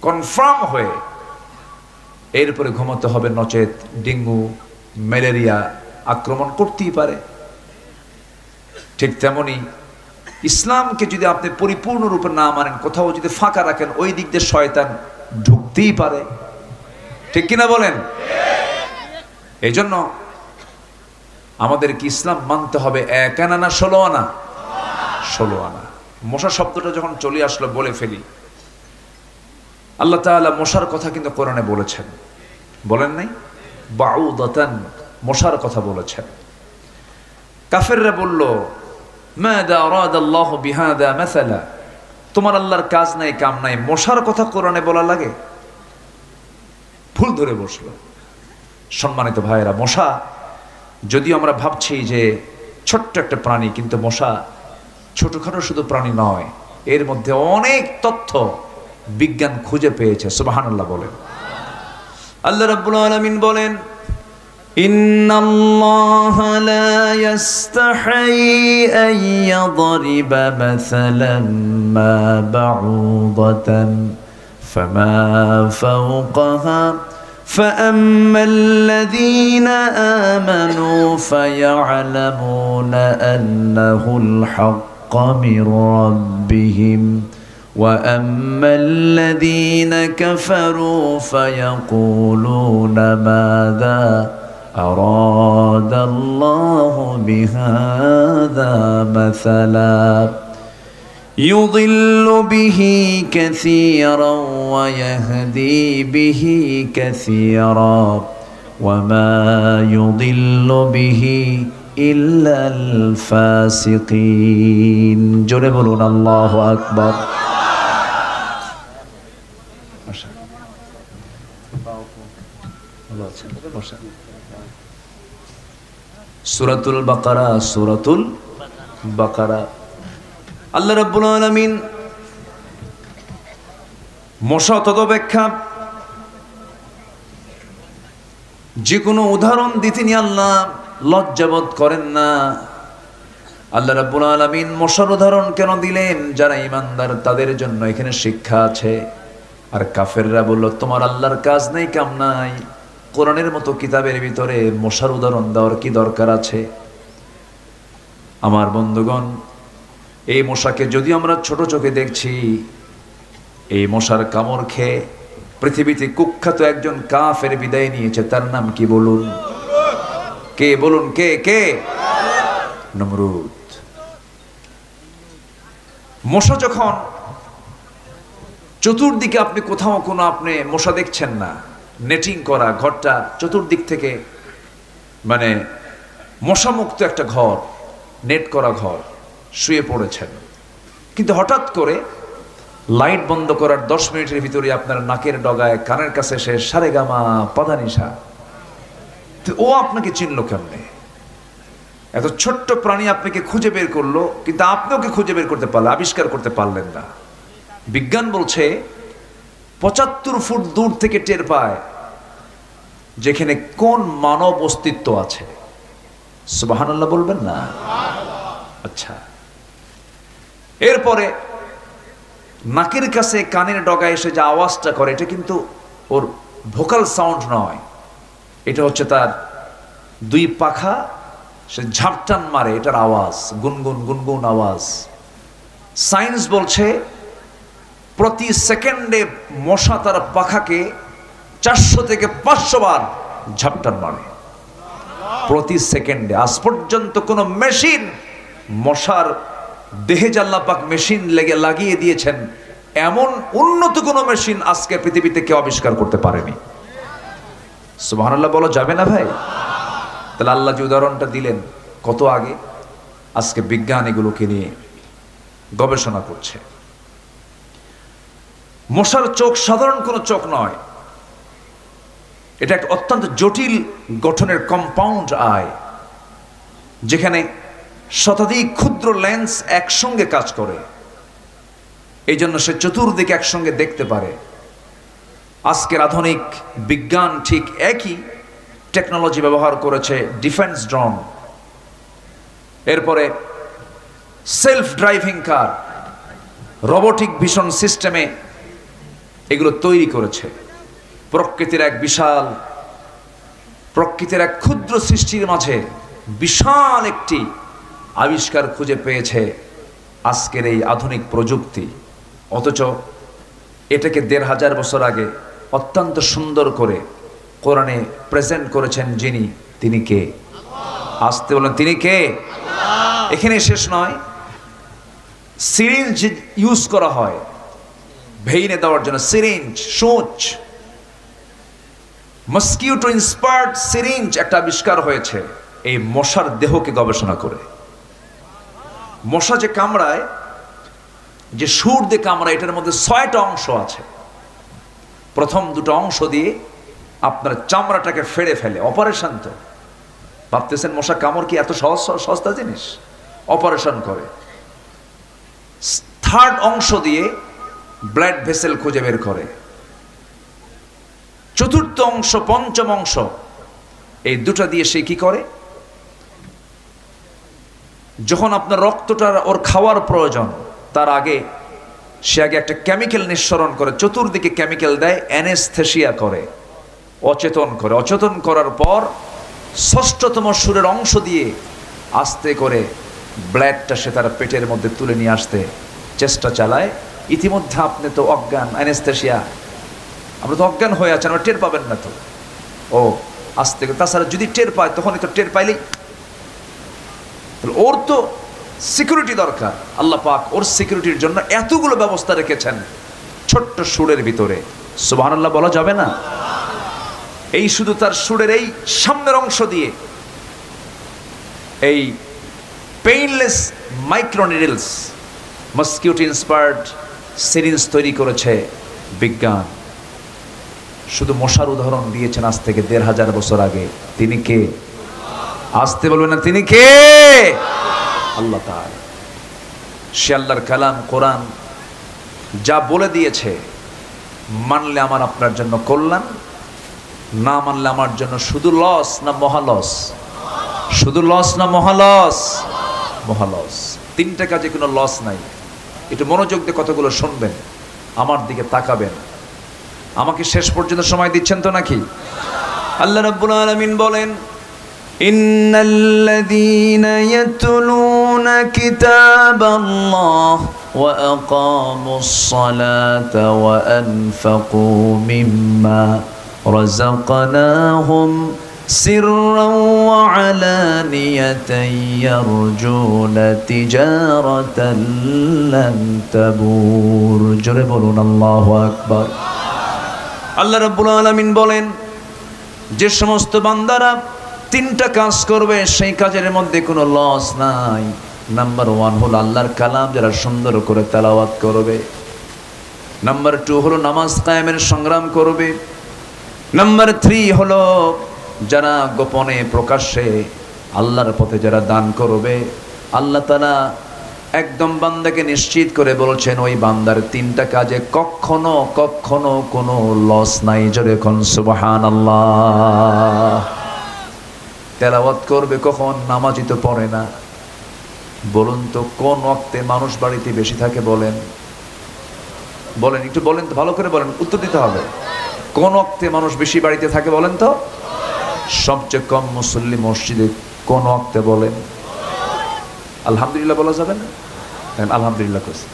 Confirm হয়ে এরপরে ঘুমাতে হবে, নচেত ডেঙ্গু ম্যালেরিয়া আক্রমণ করতেই পারে। ঠিক তেমনি ইসলামকে যদি আপনি পরিপূর্ণরূপে না মানেন, কোথাও যদি ফাঁকা রাখেন, ওই দিক দিয়ে শয়তান ঢুকতেই পারে। ঠিক কিনা বলেন? এই জন্য আমাদেরকে ইসলাম মানতে হবে 1 আনা না 16 আনা? 16 আনা। মশা শব্দটা যখন চলে আসলো বলে ফেলি, আল্লাহ তাআলা মশার কথা কিন্তু কোরআনে বলেছেন, বলেন নাই? বাউদাতান, মশার কথা বলেছেন। কাফেররা বলল, মাযা আরাদাল্লাহু বিহাদা মাসালা, তোমার আল্লাহর কাজ নাই কাম নাই, মশার কথা কোরআনে বলা লাগে? ভুল ধরে বসলো। সম্মানিত ভাইয়েরা, মশা যদিও আমরা ভাবছি যে ছোট্ট একটা প্রাণী, কিন্তু মশা ছোটখাটো শুধু প্রাণী নয়, এর মধ্যে অনেক তথ্য বিজ্ঞান খুঁজে পেয়েছে। সুবহানাল্লাহ বলেন। আল্লাহ রাব্বুল আলামিন বলেন, ইন্নাল্লাহা লা ইস্তাহি আন ইয়াদরিবা মাসালান মা বাউদাতান ফামা ফাওকাহা فأما الذين آمنوا فيعلمون أنه الحق من ربهم وأما الذين كفروا فيقولون ماذا أراد الله بهذا مثلا يضل به كثيرا ويهدي به كثيرا وما يضل به إلا الفاسقين জোরে বলুন আল্লাহু আকবার। সূরাতুল বাকারা, সূরাতুল বাকারা। আল্লাহ রাব্বুল আলামিন মশা তদপেক্ষা যে কোনো উদাহরণ দিতে নিয়ে আল্লাহ লজ্জাবোধ করেন না। আল্লাহ রাব্বুল আলামিন মশার উদাহরণ কেন দিলেন? যারা ঈমানদার তাদের জন্য এখানে শিক্ষা আছে। আর কাফেররা বলল, তোমার আল্লাহর কাজ নাই কাম নাই, কোরআনের মতো কিতাবের ভিতরে মশার উদাহরণ দেওয়ার কি দরকার আছে? আমার বন্ধুগণ, এই মশাকে যদি আমরা ছোট চোখে দেখছি, এই মশার কামড় খেয়ে পৃথিবীতে কুখ্যাত একজন কাফের বিদায় নিয়েছে। তার নাম কি বলুন? কে বলুন? কে কে? নমরুদ। মশা যখন চতুর্দিকে, আপনি কোথাও কোনো আপনি মশা দেখছেন না, নেটিং করা ঘরটা চতুর্দিক থেকে মানে মশামুক্ত একটা ঘর, নেট করা ঘর, শুয়ে পড়েছেন, কিন্তু হঠাৎ করে লাইট বন্ধ করার 10 মিনিটের ভিতরে আপনার নাকের ডগায় কানের কাছে সে সারেগামা পাদানিসা, ও আপনাকে চিনল কেমনে? এত ছোট্ট প্রাণী আপনাকে খুঁজে বের করলো, কিন্তু আপনি ওকে খুঁজে বের করতে পারলেন, আবিষ্কার করতে পারলেন না। বিজ্ঞান বলছে 75 ফুট দূর থেকে টের পায় যেখানে কোন মানব অস্তিত্ব আছে। সুবহানাল্লাহ বলবেন না? আচ্ছা, এরপরে নাকের কাছে কানের ডগায় এসে যে আওয়াজটা করে, এটা কিন্তু ওর ভোকাল সাউন্ড নয়, এটা হচ্ছে তার 2 পাখা সে ঝাপটান মারে, এটার আওয়াজ, গুনগুন গুনগুন আওয়াজ। সায়েন্স বলছে প্রতি সেকেন্ডে মশা তার পাখাকে 400 থেকে 500 বার ঝাপটান মারে প্রতি সেকেন্ডে। আজ পর্যন্ত কোনো মেশিন মশার দেহে আল্লাহ পাক মেশিন লাগিয়ে দিয়েছেন, এমন উন্নত কোনো মেশিন আজকে পৃথিবীতে কেউ আবিষ্কার করতে পারেনি। সুবহানাল্লাহ বলা যাবে না ভাই? তাহলে আল্লাহ যে উদাহরণটা দিলেন কত আগে, আজকে বিজ্ঞান এগুলোকে নিয়ে গবেষণা করছে। মশার চোখ সাধারণ কোনো চোখ নয়, এটা একটা অত্যন্ত জটিল গঠনের কম্পাউন্ড আই, যেখানে শতাধিক ক্ষুদ্র লেন্স একসঙ্গে কাজ করে, এই জন্য সে চতুর্দিকে একসঙ্গে দেখতে পারে। আজকের আধুনিক বিজ্ঞান ঠিক একই টেকনোলজি ব্যবহার করেছে, ডিফেন্স ড্রোন, এরপরে সেলফ ড্রাইভিং কার, রোবোটিক ভিশন সিস্টেমে এগুলো তৈরি করেছে। প্রকৃতির এক ক্ষুদ্র সৃষ্টির মাঝে বিশাল একটি আবিষ্কার খুঁজে পেয়েছে আজকের এই আধুনিক প্রযুক্তি। অথচ এটাকে ১৫০০ বছর আগে অত্যন্ত সুন্দর করে কোরআনে প্রেজেন্ট করেছেন যিনি, তিনি কে? আসতে বলেন, তিনি কে? এখানে শেষ নয়, সিরিঞ্জ ইউজ করা হয় ভেইনে দেওয়ার জন্য, সিরিঞ্জ, সূচ, মস্কিউটো ইন্সপায়ার্ড সিরিঞ্জ একটা আবিষ্কার হয়েছে এই মশার দেহকে গবেষণা করে। মশা যে কামড়ায়, যে সুর দিয়ে কামড়ায়, এটার মধ্যে ৬টা অংশ আছে। প্রথম দুটো অংশ দিয়ে আপনার চামড়াটাকে ফেড়ে ফেলে, অপারেশন। তো ভাবতেছেন মশা কামড় কি এত সস্তা জিনিস? অপারেশন করে। থার্ড অংশ দিয়ে ব্লাড ভেসেল খুঁজে বের করে। চতুর্থ অংশ, পঞ্চম অংশ, এই দুটা দিয়ে সে কি করে, যখন আপনার রক্তটা ওর খাওয়ার প্রয়োজন তার আগে সে একটা কেমিক্যাল নিঃসরণ করে, চতুর্দিকে কেমিক্যাল দেয়, অ্যানেস্থেসিয়া করে, অচেতন করে। অচেতন করার পর ষষ্ঠতম সুরের অংশ দিয়ে আস্তে করে ব্লাডটা সে তার পেটের মধ্যে তুলে নিয়ে আসতে চেষ্টা চালায়। ইতিমধ্যে আপনি তো অজ্ঞান, অ্যানেস্থেসিয়া, আমরা তো অজ্ঞান হয়ে আছেন, আমরা টের পাবেন না তো। ও আস্তে করে, তাছাড়া যদি টের পায় তখনই তো, টের পাইলেই ওর তো সিকিউরিটি দরকার। আল্লাহ পাক ওর সিকিউরিটির জন্য এতগুলো ব্যবস্থা রেখেছেন ছোট্ট সুরের ভিতরে। সুবহানাল্লাহ বলা যাবে না? এই শুধু তার সুরের এই সামনের অংশ দিয়ে এই পেইনলেস মাইক্রোনিডলস, মস্কিউটো ইন্সপায়ার্ড সিরিঞ্জ তৈরি করেছে বিজ্ঞান। শুধু মশার উদাহরণ দিয়েছেন আজ থেকে ১৫০০ বছর আগে। তিনি কে? আসতে বলবেন না, তিনি কে? আল্লাহ তাআলা। সে আল্লাহর কালাম কোরআন যা বলে দিয়েছে, মানলে আমার আপনার জন্য কল্যাণ, না মানলে আমার জন্য শুধু লস না মহালস? শুধু লস না মহালস? মহালস। তিনটা কাজে কোনো লস নাই। একটু মনোযোগ দিয়ে কতগুলো শুনবেন, আমার দিকে তাকাবেন। আমাকে শেষ পর্যন্ত সময় দিচ্ছেন তো নাকি? আল্লাহ রাব্বুল আলামিন বলেন, ইন্নাল্লাযীনা ইয়াতলুনা কিতাবাল্লাহ ওয়া আকামুস সালাতা ওয়া আনফাকু মিম্মা রাযাকনাহুম সিররান ওয়া আলানিয়াতান ইয়ারজুনা তিজারাতান লান তাবুর। জোরে বলুন আল্লাহু আকবার। আল্লাহ রাব্বুল আলামিন বলেন, যে সমস্ত বান্দারা তিনটা কাজ করবে সেই কাজের মধ্যে কোনো লস নাই। নাম্বার 1 হলো আল্লাহর কালাম যারা সুন্দর করে তেলাওয়াত করবে। নাম্বার 2 হলো নামাজ কায়েমের সংগ্রাম করবে। নাম্বার 3 হলো যারা গোপনে প্রকাশ্যে আল্লাহর পথে যারা দান করবে। আল্লাহ তাআলা একদম বান্দাকে নিশ্চিত করে বলছেন, ওই বান্দার তিনটা কাজে কখনো কখনো কোনো লস নাই। জোরে কোন সুবহানাল্লাহ। তেলাওয়াত করবে কখন? নামাজই তো পড়ে না। বলুন তো কোন ওয়াক্তে মানুষ বাড়িতে বেশি থাকে? বলেন বলেন, একটু বলেন তো, ভালো করে বলেন, উত্তর দিতে হবে। কোন ওয়াক্তে মানুষ বেশি বাড়িতে থাকে বলেন তো? সবচেয়ে কম মুসল্লি মসজিদে কোন ওয়াক্তে? বলেন। আলহামদুলিল্লাহ বলা যাবে না? আলহামদুলিল্লাহ কইছি।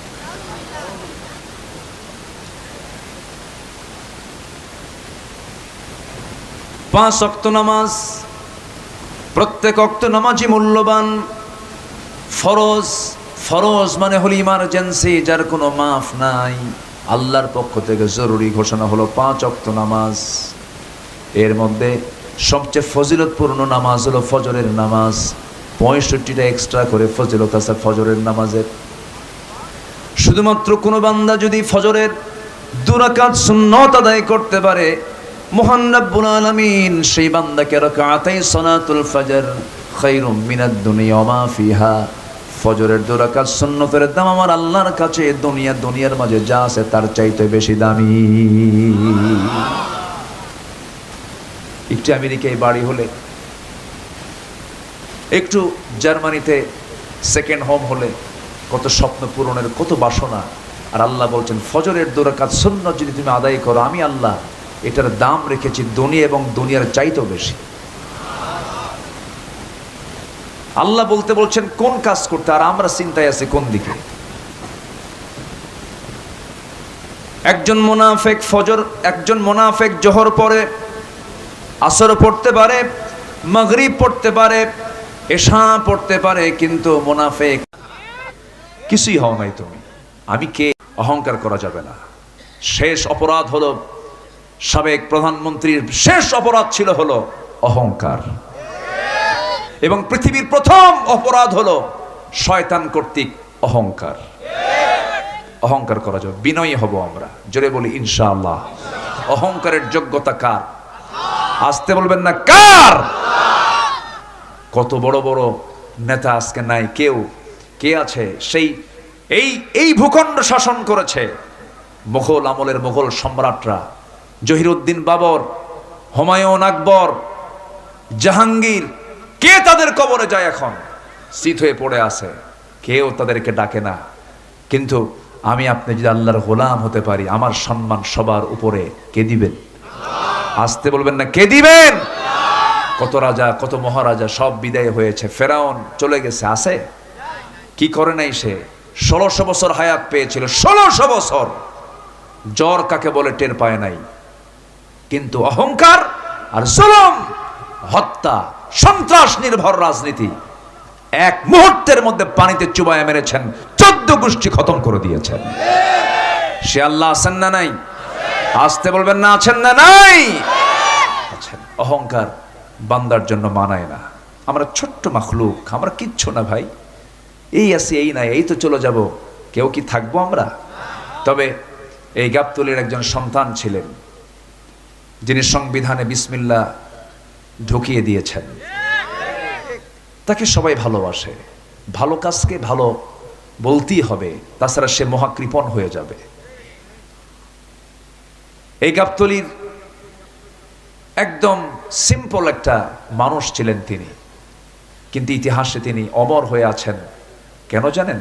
পাঁচ ওয়াক্ত নামাজ, প্রত্যেক ওয়াক্ত নামাজই মূল্যবান। ফরজ, ফরজ মানে হলো ইমার্জেন্সি, যার কোনো মাফ নাই। আল্লাহর পক্ষ থেকে জরুরি ঘোষণা হলো 5 ওয়াক্ত নামাজ। এর মধ্যে সবচেয়ে ফজিলতপূর্ণ নামাজ হলো ফজরের নামাজ। 65টা এক্সট্রা করে ফজিলত আছে ফজরের নামাজের। শুধুমাত্র কোনো বান্দা যদি ফজরের 2 রাকাত সুন্নত আদায় করতে পারে, মহান রব্বুল আলামিন সেই বান্দাকে রাকাতাই সালাতুল ফজর খায়রুম মিনাদ দুনিয়া ওয়া মা ফিহা, ফজরের 2 রাকাত সুন্নতের দাম আমার আল্লাহর কাছে দুনিয়ার মাঝে যা আছে তার চাইতে বেশি দামি। একটু আমেরিকায় বাড়ি হলে, একটু জার্মানিতে সেকেন্ড হোম হলে, কত স্বপ্ন পূরণের কত বাসনা, আর আল্লাহ বলছেন ফজরের 2 রাকাত সুন্নাত যদি তুমি আদায় করো, আমি আল্লাহ এটার দাম রেখেছি দুনিয়া এবং দুনিয়ার চাইতেও বেশি। আল্লাহ বলছেন কোন কাজ করতে, আর আমরা চিন্তায় আছি কোন দিকে। একজন মুনাফিক জোহর পরে, আসর পড়তে পারে, মাগরিব পড়তে পারে, এশা পড়তে পারে, কিন্তু মুনাফিক কিছুই হও নাই তুমি, আমি কে, অহংকার করা যাবে না। শেষ অপরাধ হলো, সাবেক প্রধানমন্ত্রীর শেষ অপরাধ ছিল হলো অহংকার, এবং পৃথিবীর প্রথম অপরাধ হলো শয়তান কর্তৃক অহংকার। অহংকার করা যাবে, বিনয়ী হব আমরা, জোরে বলি ইনশাআল্লাহ। অহংকারের যোগ্যতা কার? আসতে বলবেন না কার? কত বড় বড় নেতা আজকে নাই, কে আছে সেই এই ভূখণ্ড শাসন করেছে মুঘল আমলের মুঘল সম্রাটরা, জহিরুদ্দিন বাবর, হুমায়ুন আকবর, জাহাঙ্গীর, কে তাদের কবরে যায় এখন? শীত হয়ে পড়ে আছে, কেউ তাদেরকে ডাকে না। কিন্তু আমি আপনি যদি আল্লাহর গোলাম হতে পারি, আমার সম্মান সবার উপরে কে দিবেন? আসতে বলবেন না কে দিবেন? কত রাজা, কত মহারাজা সব বিদায় হয়েছে, ফেরাউন চলে গেছে, আছে কি করে নাই সে? 1600 বছর হায়াত পেয়েছিল, 1600 বছর। জ্বর কাকে বলে টের পায় নাই, কিন্তু অহংকার আর জুলুম, হত্যা, সন্ত্রাস নির্ভর রাজনীতি এক মুহূর্তের মধ্যে পানিতে চুবায় মেরেছেন, 14 গোষ্ঠী খতম করে দিয়েছেন। সে আল্লাহ আছেন না নাই? আসতে বলবেন না আছেন না নাই? আছেন। অহংকার বান্দার জন্য মানায় না। আমরা ছোট্ট মাখলুক, আমরা কিচ্ছু না ভাই, এই আছি এই নাই, এই তো চলে যাব, কেউ কি থাকবো আমরা? তবে এই গাবতলীর একজন সন্তান ছিলেন যিনি সংবিধানে বিসমিল্লাহ ঢুকিয়ে দিয়েছেন। তাকে সবাই ভালোবাসে, ভালো কাজকে ভালো বলতেই হবে, তাছাড়া সে মহাকৃপণ হয়ে যাবে। এই গাবতলীর একদম সিম্পল একটা মানুষ ছিলেন তিনি, কিন্তু ইতিহাসে তিনি অমর হয়ে আছেন। কেন জানেন?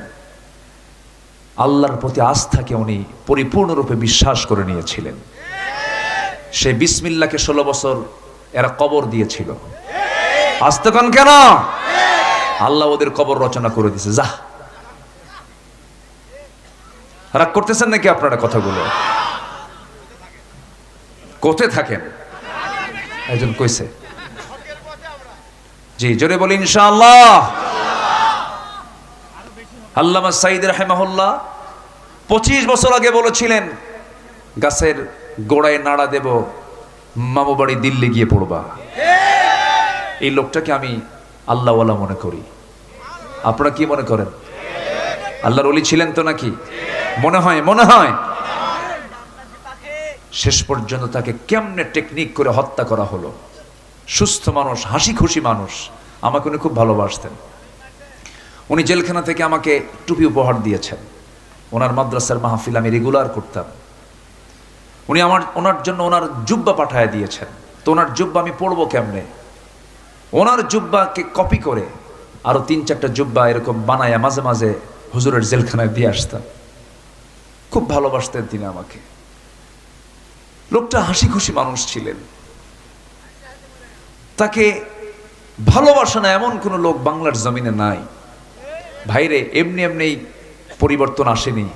আল্লাহর প্রতি আস্থাকে উনি পরিপূর্ণরূপে বিশ্বাস করে নিয়েছিলেন। সে বিসমিল্লাহকে 16 বছর এরা কবর দিয়েছিল। আস্তে কোন কেন? আল্লাহ ওদের কবর রচনা করে দিয়েছে। যা, রাগ করতেছেন নাকি আপনারা কথাগুলো? কোথায় থাকেন? একজন কইছে জি, জোরে বলি ইনশাআল্লাহ। আল্লামা সাঈদ রাহিমাহুল্লাহ 25 বছর আগে বলেছিলেন, গাছের গোড়ায় নাড়া দেব, মামু বাড়ি দিল্লি গিয়ে পড়বা। এই লোকটাকে আমি আল্লাহওয়ালা মনে করি। আপনারা কি মনে করেন? আল্লাহর ওলি ছিলেন তো নাকি? মনে হয়। শেষ পর্যন্ত তাকে কেমনে টেকনিক করে হত্যা করা হলো। সুস্থ মানুষ, হাসি খুশি মানুষ, আমাকে উনি খুব ভালোবাসতেন। উনি জেলখানা থেকে আমাকে টুপি উপহার দিয়েছেন। ওনার মাদ্রাসার মাহফিল আমি রেগুলার করতাম। উনি ওনার জন্য ওনার জুব্বা পাঠায় দিয়েছেন। তো ওনার জুব্বা আমি পরবো কেমনে? ওনার জুব্বাকে কপি করে আরো 3-4টা জুব্বা এরকম বানায়া মাঝে মাঝে হুজুরের জেলখানায় দিয়ে আসতাম। খুব ভালোবাসতেন তিনি আমাকে। লোকটা হাসি খুশি মানুষ ছিলেন। তাকে ভালোবাসা না এমন কোন লোক বাংলার জমিনে নাই। ভাইরে, এমনি এমনি পরিবর্তন আসেনি।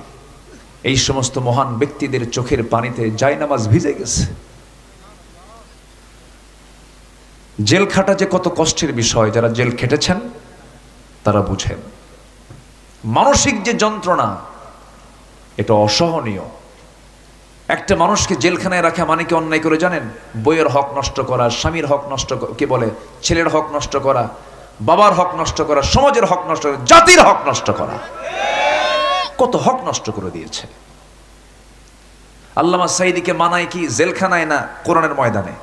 এই সমস্ত মহান ব্যক্তিদের চোখের পানিতে জায়নামাজ ভিজে গেছে। জেল খাটা যে কত কষ্টের বিষয়, যারা জেল খেটেছেন তারা বুঝেন। মানসিক যে যন্ত্রণা, এটা অসহনীয়। একটা মানুষকে জেলখানায় রাখা মানে কি অন্যায় করে জানেন? বইয়ের হক নষ্ট করা, স্বামীর হক নষ্ট, কি বলে, ছেলের হক নষ্ট করা, বাবার হক নষ্ট করা, সমাজের হক নষ্ট করা, জাতির হক নষ্ট করা। কত হক নষ্ট করে দিয়েছে। আল্লামা সাঈদীকে মানায় কি জেলখানায় না কোরআনের ময়দানে?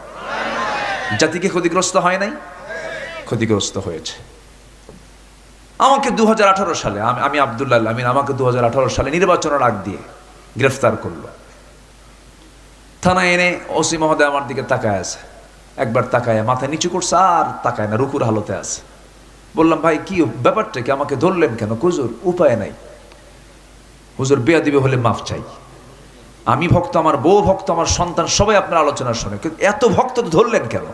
জাতিকে ক্ষতিগ্রস্ত হয় নাই? ক্ষতিগ্রস্ত হয়েছে। আমাকে 2018 সালে, আমি আব্দুল্লাহ আমিন, আমাকে 2018 সালে নির্বাচনের আগ দিয়ে গ্রেফতার করলো। থানায় এনে ওসি মহোদয় আমার দিকে তাকায় আছে। একবার তাকায় মাথা নিচু করছে, আর তাকায় না, রুকুর হালতে আছে। বললাম, ভাই কি ব্যাপারটা কি, আমাকে ধরলেন কেন? হুজুর উপায় নাই। হুজুর বেয়াদবি হলে মাফ চাই। আমি ভক্ত, আমার বউ ভক্ত, আমার সন্তান, সবাই আপনার আলোচনা শুনে, কিন্তু এত ভক্ত তো ধরলেন কেন?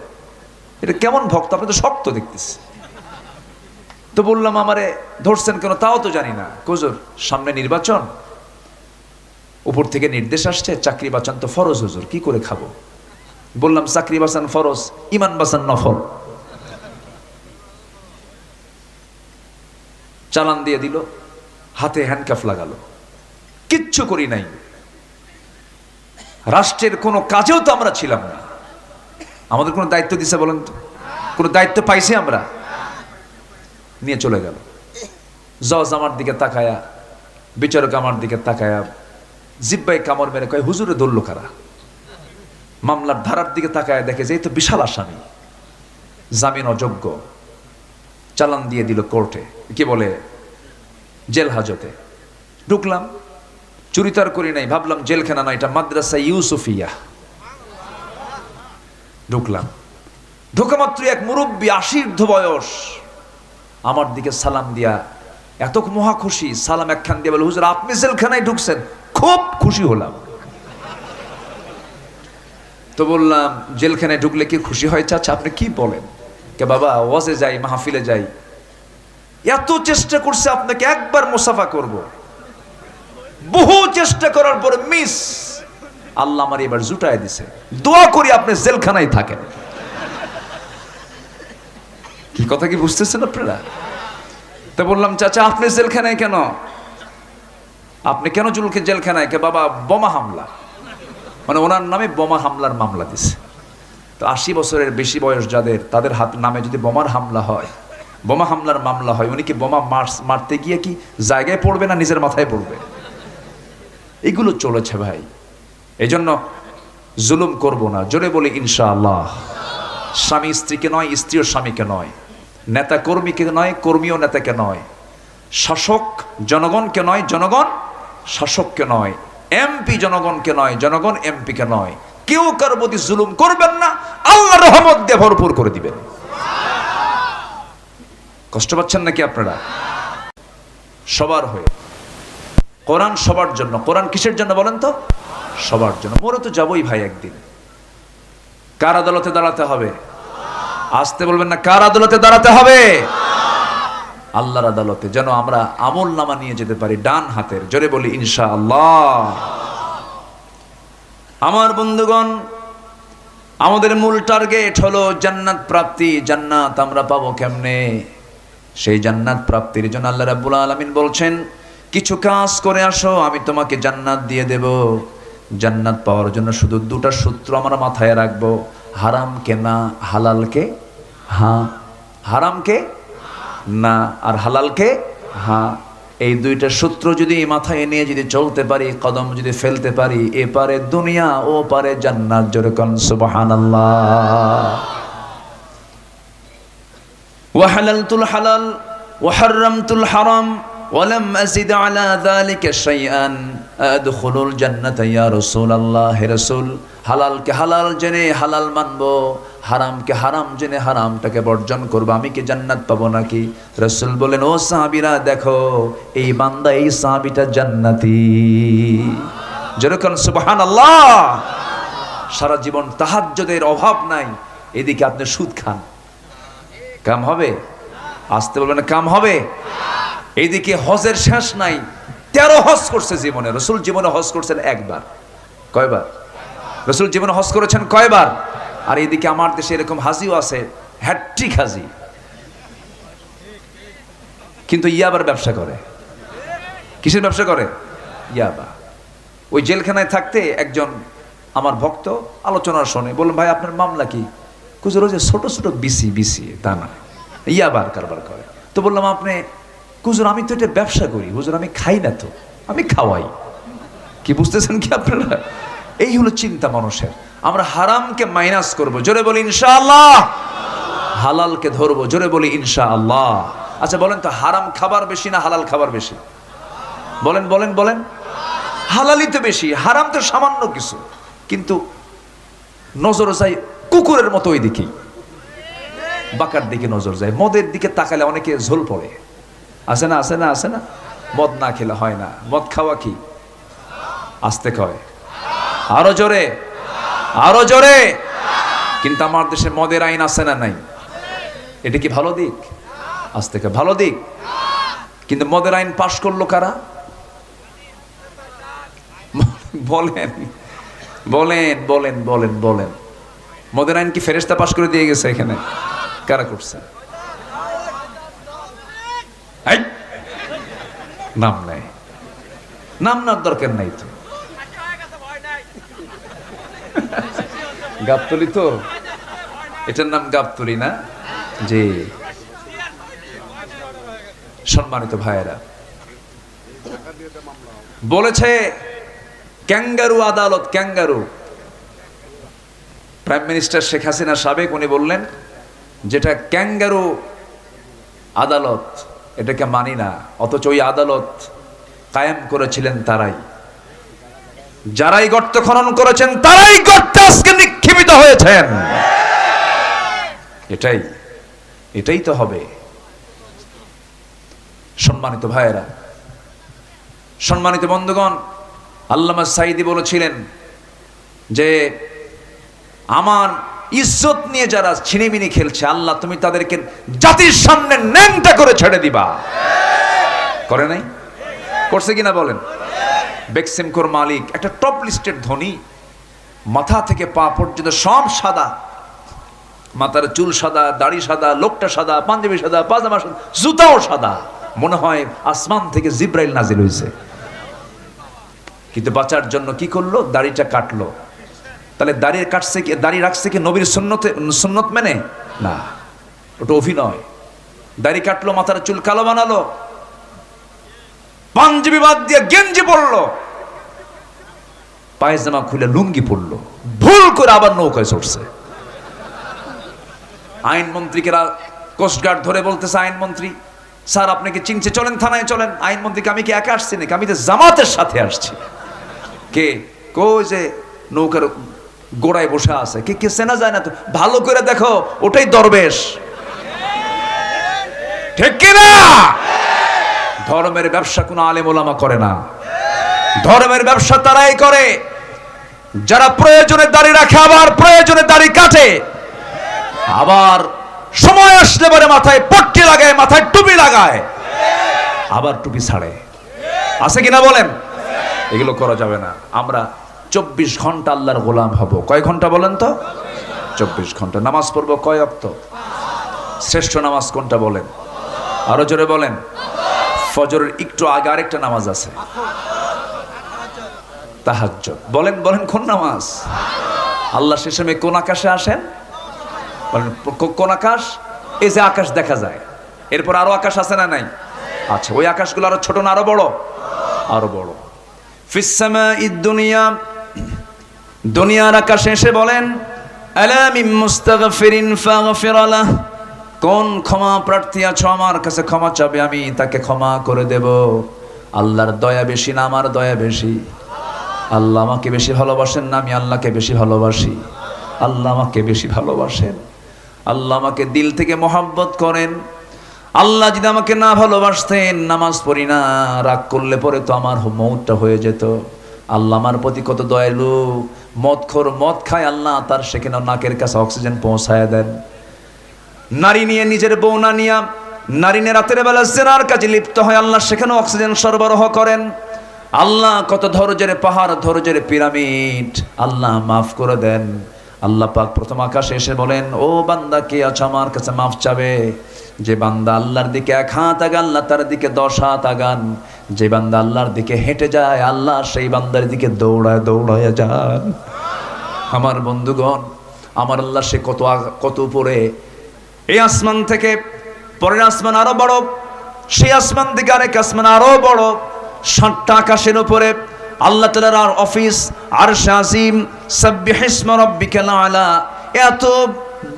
এটা কেমন ভক্ত? আপনি তো শক্ত দেখতেছি। তো বললাম আমারে ধরছেন কেন তাও তো জানি না। হুজুর সামনে নির্বাচন, উপর থেকে নির্দেশ আসছে, চাকরি বাঁচান তো ফরজ হুজুর, কি করে খাবো? বললাম চাকরি বাঁচান ফরজ, ইমান বাঁচান নফল। চালান দিয়ে দিল, হাতে হ্যান্ডকাফ লাগালো, কিচ্ছু করি নাই। রাষ্ট্রের কোনো কাজেও তো আমরা ছিলাম না। আমাদের কোনো দায়িত্ব দিছে বলেন তো? কোনো দায়িত্ব পাইছি আমরা? নিয়ে চলে গেল। জজ আমার দিকে তাকায়া, বিচারক আমার দিকে তাকায়া জিব্বাই কামড় মেরে কয়, হুজুরে ধরল কারা? মামলার ধারার দিকে তাকায় দেখে যে এই তো বিশাল আসামি, জামিন অযোগ্য। চালান দিয়ে দিল কোর্টে, কি বলে জেল হাজতে। ঢুকলাম, চুরিতার করি নাই, ভাবলাম জেলখানা না, এটা মাদ্রাসা ইউসুফিয়া। ঢুকলাম, ঢোকা মাত্র এক মুরব্বী, 80 বয়স, আমার দিকে সালাম দিয়া এত মহা খুশি, সালাম একখান দিয়ে বলে, হুজুর আপনি জেলখানায় ঢুকছেন? খুব খুশি হলাম। তো বললাম জেলখানায় ঢুকলে কি খুশি হয় চাচা? আপনি কি বলেন? কে বাবা, ওয়াজে যাই, মাহফিলে যাই, এত চেষ্টা করছে আপনাকে একবার মুসাফা করব, বহু চেষ্টা করার পরে মিস, আল্লাহ আমার এবার জুটায় দিছে, দোয়া করি আপনি জেলখানায় থাকেন। কি কথা কি বুঝতেছেন আপনারা? তো বললাম চাচা আপনি জেলখানায় কেন? আপনি কেন জুলকে জেলখানায়? কে বাবা বোমা হামলা, মানে ওনার নামে বোমা হামলার মামলা দিছে। তো 80 বছরের বেশি বয়স যাদের, তাদের হাত নামে যদি বোমার হামলা হয়, বোমা হামলার মামলা হয়, উনি কি বোমা মারতে গিয়ে কি জায়গায় পড়বে না নিজের মাথায় পড়বে? এগুলো চলেছে ভাই। এই জন্য জুলুম করব না, জোরে বলি ইনশাআল্লাহ। স্বামী স্ত্রীকে নয়, স্ত্রীও স্বামীকে নয়, নেতা কর্মীকে নয়, কর্মীও নেতাকে নয়, শাসক জনগণকে নয়, জনগণ শাসককে নয়, এমপি জনগণকে নয়, জনগণ এমপিকে নয়। কেউ কারো প্রতি জুলুম করবেন না, আল্লাহ রহমত দিয়ে ভরপুর করে দিবেন। কষ্ট পাচ্ছেন নাকি আপনারা? সবার হয়ে কোরআন, সবার জন্য। কোরআন কিসের জন্য বলেন তো? সবার জন্য। মোরে তো যাবই ভাই একদিন। কার আদালতে দাঁড়াতে হবে? আসতে বলবেন না, কার আদালতে দাঁড়াতে হবে? আল্লাহর আদালতে। যেন আমরা আমল নামা নিয়ে যেতে পারি ডান হাতের, জোরে বলি ইনশাআল্লাহ। আমার বন্ধুগণ, আমাদের মূল টার্গেট হলো জান্নাত প্রাপ্তি। জান্নাত আমরা পাবো কেমনে? সেই জান্নাত প্রাপ্তির জন্য আল্লাহ রাব্বুল আলামিন বলছেন, কিছু কাজ করে আসো, আমি তোমাকে জান্নাত দিয়ে দেব। জান্নাত পাওয়ার জন্য শুধু দুটা সূত্র আমরা মাথায় রাখবো, হারামকে না, হালালকে হ্যাঁ। হারামকে না আর হালালকে হ্যাঁ। এই দুইটা সূত্র যদি মাথায় নিয়ে যদি চলতে পারি, কদম যদি ফেলতে পারি, এপারে দুনিয়া ও পারে জান্নাত। জোরে কোন সুবহানাল্লাহ। ওয়া হালালতুল হালাল ওয়া হারামতুল হারাম ওয়া লাম আযিদ আলা যালিকা শাইআন আদখুলুল জান্নাতা ইয়া রাসূলুল্লাহ। হে রাসূল, হালালকে হালাল জেনে হালাল মানবো, হারামকে হারাম জেনে হারামটাকে বর্জন করবো, আমি কি জান্নাত পাবো নাকি? রাসূল বলেন, ও সাহাবীরা দেখো, এই বান্দা, এই সাহাবীটা জান্নাতি। যেরকম সুবহানাল্লাহ। সারা জীবন তাহাজ্জুদের অভাব নাই, এদিকে আপনি সুদ খান, কাম হবে? আসতে বলবেন কাম হবে? এইদিকে হজের শেষ নাই, 13 হজ করছে জীবনে। রাসূল জীবনে হজ করছেন একবার। কয়বার? রাসূল জীবনে হজ করেছেন কয়বার? আর এদিকে আমার দেশে এরকম হাজিও আছে, হ্যাট্রিক হাজি, কিন্তু ইয়াবার ব্যবসা করে। কিসের ব্যবসা করে? ইয়াবা। ওই জেলখানায় থাকতে একজন আমার ভক্ত আলোচনা শোনে, বললাম ভাই আপনার মামলা কি? হুজুর ওই যে ছোট ছোট বিসি, তা না, ইয়াবার কারবার করে। তো বললাম আপনি? হুজুর আমি তো এটা ব্যবসা করি। হুজুর আমি খাই না তো, আমি খাওয়াই। কি বুঝতেছেন কি আপনারা? এই হলো চিন্তা মানুষের। আমরা হারামকে মাইনাস করব, জোরে বলি ইনশাআল্লাহ। হালালকে ধরবো, জোরে বলি ইনশাআল্লাহ। আচ্ছা বলেন তো, হারাম খাবার বেশি না হালাল খাবার বেশি? বলেন বলেন বলেন। হালালই তো বেশি, হারাম তো সামান্য কিছু। কিন্তু নজর যায় কুকুরের মতো ওই দিকে, বাঁকার দিকে নজর যায়। মদের দিকে তাকালে অনেকে ঝোল পড়ে, আছে না? আছে না? আছে না? মদ না খেলে হয় না। মদ খাওয়া কি? আস্তে কয়, আরো জোরে, আরো জোরে। কিন্তু আমার দেশে মদের আইন আছে না নাই? এটা কি ভালো দিক? আস্তে কয়, ভালো দিক। কিন্তু মদের আইন পাশ করলো কারা? বলেন বলেন বলেন বলেন বলেন। মদের আইন কি ফেরেশতা পাশ করে দিয়ে গেছে? এখানে কারা করছে? নাম নাই, নাম নার দরকার নাই তো। গাবতলি তো, এটার নাম গাবতলি না? জি। সম্মানিত ভাইয়েরা, বলেছে ক্যাঙ্গারু আদালত, kangaroo. Prime minister Sheikh Hasina সাবেক, উনি বললেন যেটা ক্যাঙ্গারু আদালত, এটাকে মানি না। অথচ ওই আদালত কায়েম করেছিলেন তারাই, যারাই গর্ত খনন করেছেন তারাই গর্তে আজকে নিক্ষেপিত হয়েছেন। এটাই এটাই তো হবে। সম্মানিত ভাইয়েরা, সম্মানিত বন্ধুগণ, আল্লামা সাঈদী বলেছিলেন যে আমার ইজ্জত নিয়ে যারা ছিনিমিনি খেলছে, আল্লাহ তুমি তাদেরকে জাতির সামনে ন্যাংটা করে ছেড়ে দিবা। করে নাই? করছে কিনা বলেন? বেক্সিমকোর মালিক, একটা টপ লিস্টের ধনী, মাথা থেকে পা পর্যন্ত সব সাদা, মাথার চুল সাদা, দাড়ি সাদা, লোকটা সাদা, পাঞ্জাবি সাদা, পাজামা সাদা, জুতাও সাদা, মনে হয় আসমান থেকে জিব্রাইল নাজিল হয়েছে। কিন্তু বাঁচার জন্য কি করলো? দাড়িটা কাটলো। তাহলে দাড়ি কাটছে কি, দাড়ি রাখছে কি নবীর সুন্নত মেনে? না, ওটা অভিনয়। দাড়ি কাটলো, মাথার চুল কালো বানালো, পাঞ্জাবি বাদ দিয়ে গেঞ্জি পরলো, পায়জামা খুলে লুঙ্গি পরলো, ভুল করে আবার নৌকায় চড়ছে। আইনমন্ত্রীকে কোস্টগার্ড ধরে বলতেছে, আইনমন্ত্রী স্যার আপনি কি চিনছে, চলেন থানায় চলেন। আইনমন্ত্রীকে আমি কি একা আসছি নাকি? আমি তো জামাতের সাথে আসছি। কে? কই যে নৌকার গোড়ায় বসে আছে। কে কে চেনা যায় না তো? ভালো করে দেখো, ওটাই দরবেশ। ঠিক কিনা? ধর্মের ব্যবসা কোনো আলেম ওলামা করে না। ধর্মের ব্যবসা তারাই করে যারা প্রয়োজনে দাড়ি রাখে, আবার প্রয়োজনে দাড়ি কাটে, আবার সময় আসলে পরে মাথায় পট্টি লাগায়, মাথায় টুপি লাগায়, আবার টুপি ছাড়ে। আছে কিনা বলেন? এগুলো করা যাবে না। আমরা 24 ঘন্টা আল্লাহর গোলাম হব। কয় ঘন্টা বলেন তো? 24 ঘন্টা। নামাজ পড়বো কয় ওয়াক্ত? শ্রেষ্ঠ নামাজ কোনটা বলেন? আরো জোরে বলেন। ফজরের একটু আগে আরেকটা নামাজ আছে, তাহাজ্জুদ। বলেন বলেন, কোন নামাজ? আল্লাহ শেষে কোন আকাশে আসেন? বলেন কোন আকাশ? এই যে আকাশ দেখা যায়, এরপর আরো আকাশ আছে না নাই? আচ্ছা, ওই আকাশগুলো আরো ছোট না আরো বড়? আরো বড়। ফিস সামাঈদ দুনিয়া, দুনিয়ার আকাশে এসে বলেন আলা মিন মুস্তাগফিরিন ফাগফির লাহ, কোন ক্ষমা প্রার্থী আছো আমার কাছে ক্ষমা চাবে, আমি তাকে ক্ষমা করে দেব। আল্লাহর দয়া বেশি না আমার দয়া বেশি? আল্লাহ আমাকে বেশি ভালোবাসেন না আমি আল্লাহকে বেশি ভালোবাসি? আল্লাহ আমাকে বেশি ভালোবাসেন। আল্লাহ আমাকে দিল থেকে মহব্বত করেন। আল্লাহ যদি আমাকে না ভালোবাসতেন, নামাজ পড়ি না, রাগ করলে পরে তো আমার মৌতটা হয়ে যেত। আল্লাহ আমার প্রতি কত দয়ালু। মদখোর মদ খায়, আল্লাহ তার সেখানে নাকের কাছে অক্সিজেন পৌঁছায় দেন। নারী নিয়ে, নিজের বউ না নিয়ে নারী নিয়ে রাতের বেলা জেনার কাজে লিপ্ত হয়, আল্লাহ সেখানে অক্সিজেন সরবরাহ করেন। আল্লাহ কত ধৈর্যের পাহাড়, ধৈর্যের পিরামিড, আল্লাহ মাফ করে দেন। আল্লাহ পাক প্রথম আকাশে এসে বলেন, ও বান্দা কে আছো আমার কাছে মাফ চাবে? যে বান্দা আল্লাহর দিকে 1 হাত আগান, আল্লাহ তার দিকে 10 হাত আগান। যে বান্দা আল্লাহর দিকে হেঁটে যায়, আল্লাহ সেই বান্দার দিকে দৌড়ায় দৌড়ায় যান। আমার বন্ধুগণ, আমার আল্লাহ সে কত উপরে। এই আসমান থেকে পরের আসমান আরো বড়, সেই আসমান থেকে আরেক আসমান আরো বড়। 7টা আকাশের উপরে আল্লাহ তাআলার অফিস আরশ আজিম, সাব্বিহিসমা রাব্বিকাল আলা। এত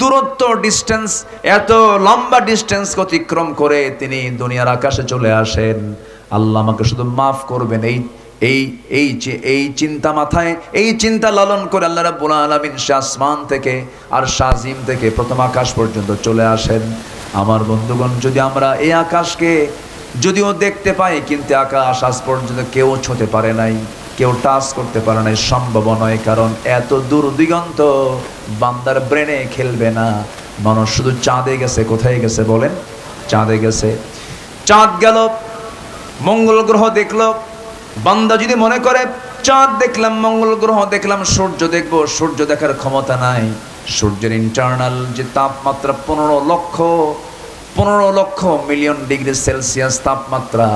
দূরত্ব, ডিস্টেন্স, এত লম্বা ডিস্টেন্স অতিক্রম করে তিনি দুনিয়ার আকাশে চলে আসেন। আল্লাহ আমাকে শুধু মাফ করবেন, এই চিন্তা মাথায়, এই চিন্তা লালন করে আল্লাহ রাব্বুল আলামিন আসমান থেকে আর শাজিম থেকে প্রথম আকাশ পর্যন্ত চলে আসেন। আমার বন্ধুগণ, যদি আমরা এই আকাশকে যদিও দেখতে পাই, কিন্তু আকাশ আজ পর্যন্ত কেউ ছুঁতে পারে নাই, কেউ টাচ করতে পারে নাই, সম্ভব নয়। কারণ এত দূর দিগন্ত বান্দার ব্রেনে খেলবে না। মানুষ শুধু চাঁদে গেছে। কোথায় গেছে বলেন? চাঁদে গেছে। চাঁদ গেল, মঙ্গল গ্রহ দেখলো। বান্দা যদি মনে করে চাঁদ দেখলাম, মঙ্গল গ্রহ দেখলাম, সূর্য দেখবো, সূর্য দেখার ক্ষমতা নাই। সূর্যের ইন্টারনাল যে তাপমাত্রা 15 লক্ষ মিলিয়ন ডিগ্রি সেলসিয়াস তাপমাত্রা,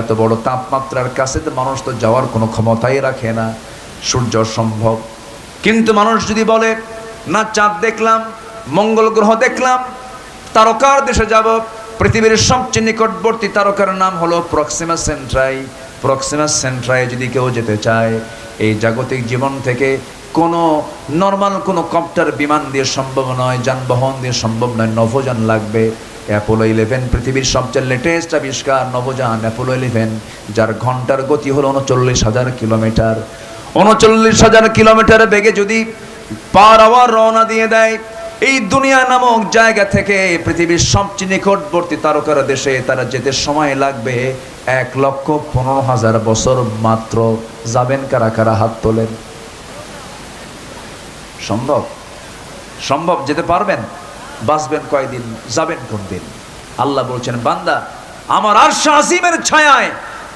এত বড় তাপমাত্রার কাছে তো মানুষ তো যাওয়ার কোনো ক্ষমতাই রাখে না। সূর্য সম্ভব। কিন্তু মানুষ যদি বলে না চাঁদ দেখলাম, মঙ্গল গ্রহ দেখলাম, তারকার দেশে যাব, পৃথিবীর সবচেয়ে নিকটবর্তী তারকার নাম হলো প্রক্সিমা সেন্ট্রাই। প্রক্সিমা সেন্ট্রাই যদি কেউ যেতে চায়, এই জাগতিক জীবন থেকে কোনো নর্মাল কোনো কপ্টার বিমান দিয়ে সম্ভব নয়, যানবাহন দিয়ে সম্ভব নয়, নভোযান লাগবে। অ্যাপোলো 11 পৃথিবীর সবচেয়ে লেটেস্ট আবিষ্কার, নভোযান অ্যাপোলো 11, যার ঘন্টার গতি হলো 39,000 কিলোমিটার। 39,000 কিলোমিটার বেগে যদি পার আওয়ার রওনা দিয়ে দেয়, এই দুনিয়া নামক জায়গা থেকে পৃথিবীর সবচেয়ে নিকটবর্তী তারকার দেশে তারা যেতে সময় লাগবে 1,15,000 বছর মাত্র। যাবেন কারা কারা? হাত তোলেন। সম্ভব? সম্ভব? যেতে পারবেন? বাঁচবেন কয়দিন? যাবেন কোন দিন? আল্লাহ বলছেন, বান্দা আমার আরশ আজিমের ছায়ায়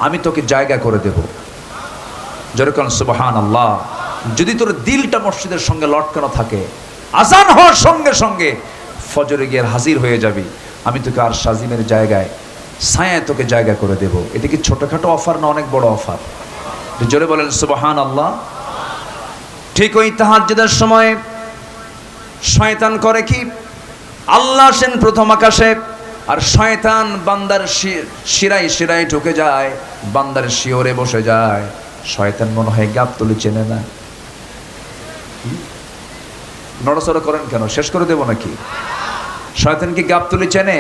আমি তোকে জায়গা করে দেব। যেরকম সুবহানাল্লাহ। যদি তোর দিলটা মসজিদের সঙ্গে লটকানো থাকে, আজান হওয়ার সঙ্গে সঙ্গে ফজরে গিয়ে হাজির হয়ে যাবি, আমি তোকে আরশ আজিমের জায়গায় ছায়ায় তোকে জায়গা করে দেব। এটা কি ছোটখাটো অফার না অনেক বড় অফার? জোরে বলেন সুবহানাল্লাহ। ঠিক ওই তাহাজ্জুদের সময় শয়তান করে কি? আল্লাহ আসেন প্রথম আকাশে, আর শয়তান বান্দার শিরায় শিরায় ঢুকে যায়, বান্দার শিওরে বসে যায়। শয়তান মনে হয় গাবতলী চেনে না। নড়াচড়া করেন কেন? শেষ করে দেব নাকি? শয়তান কি গাবতলী চেনে?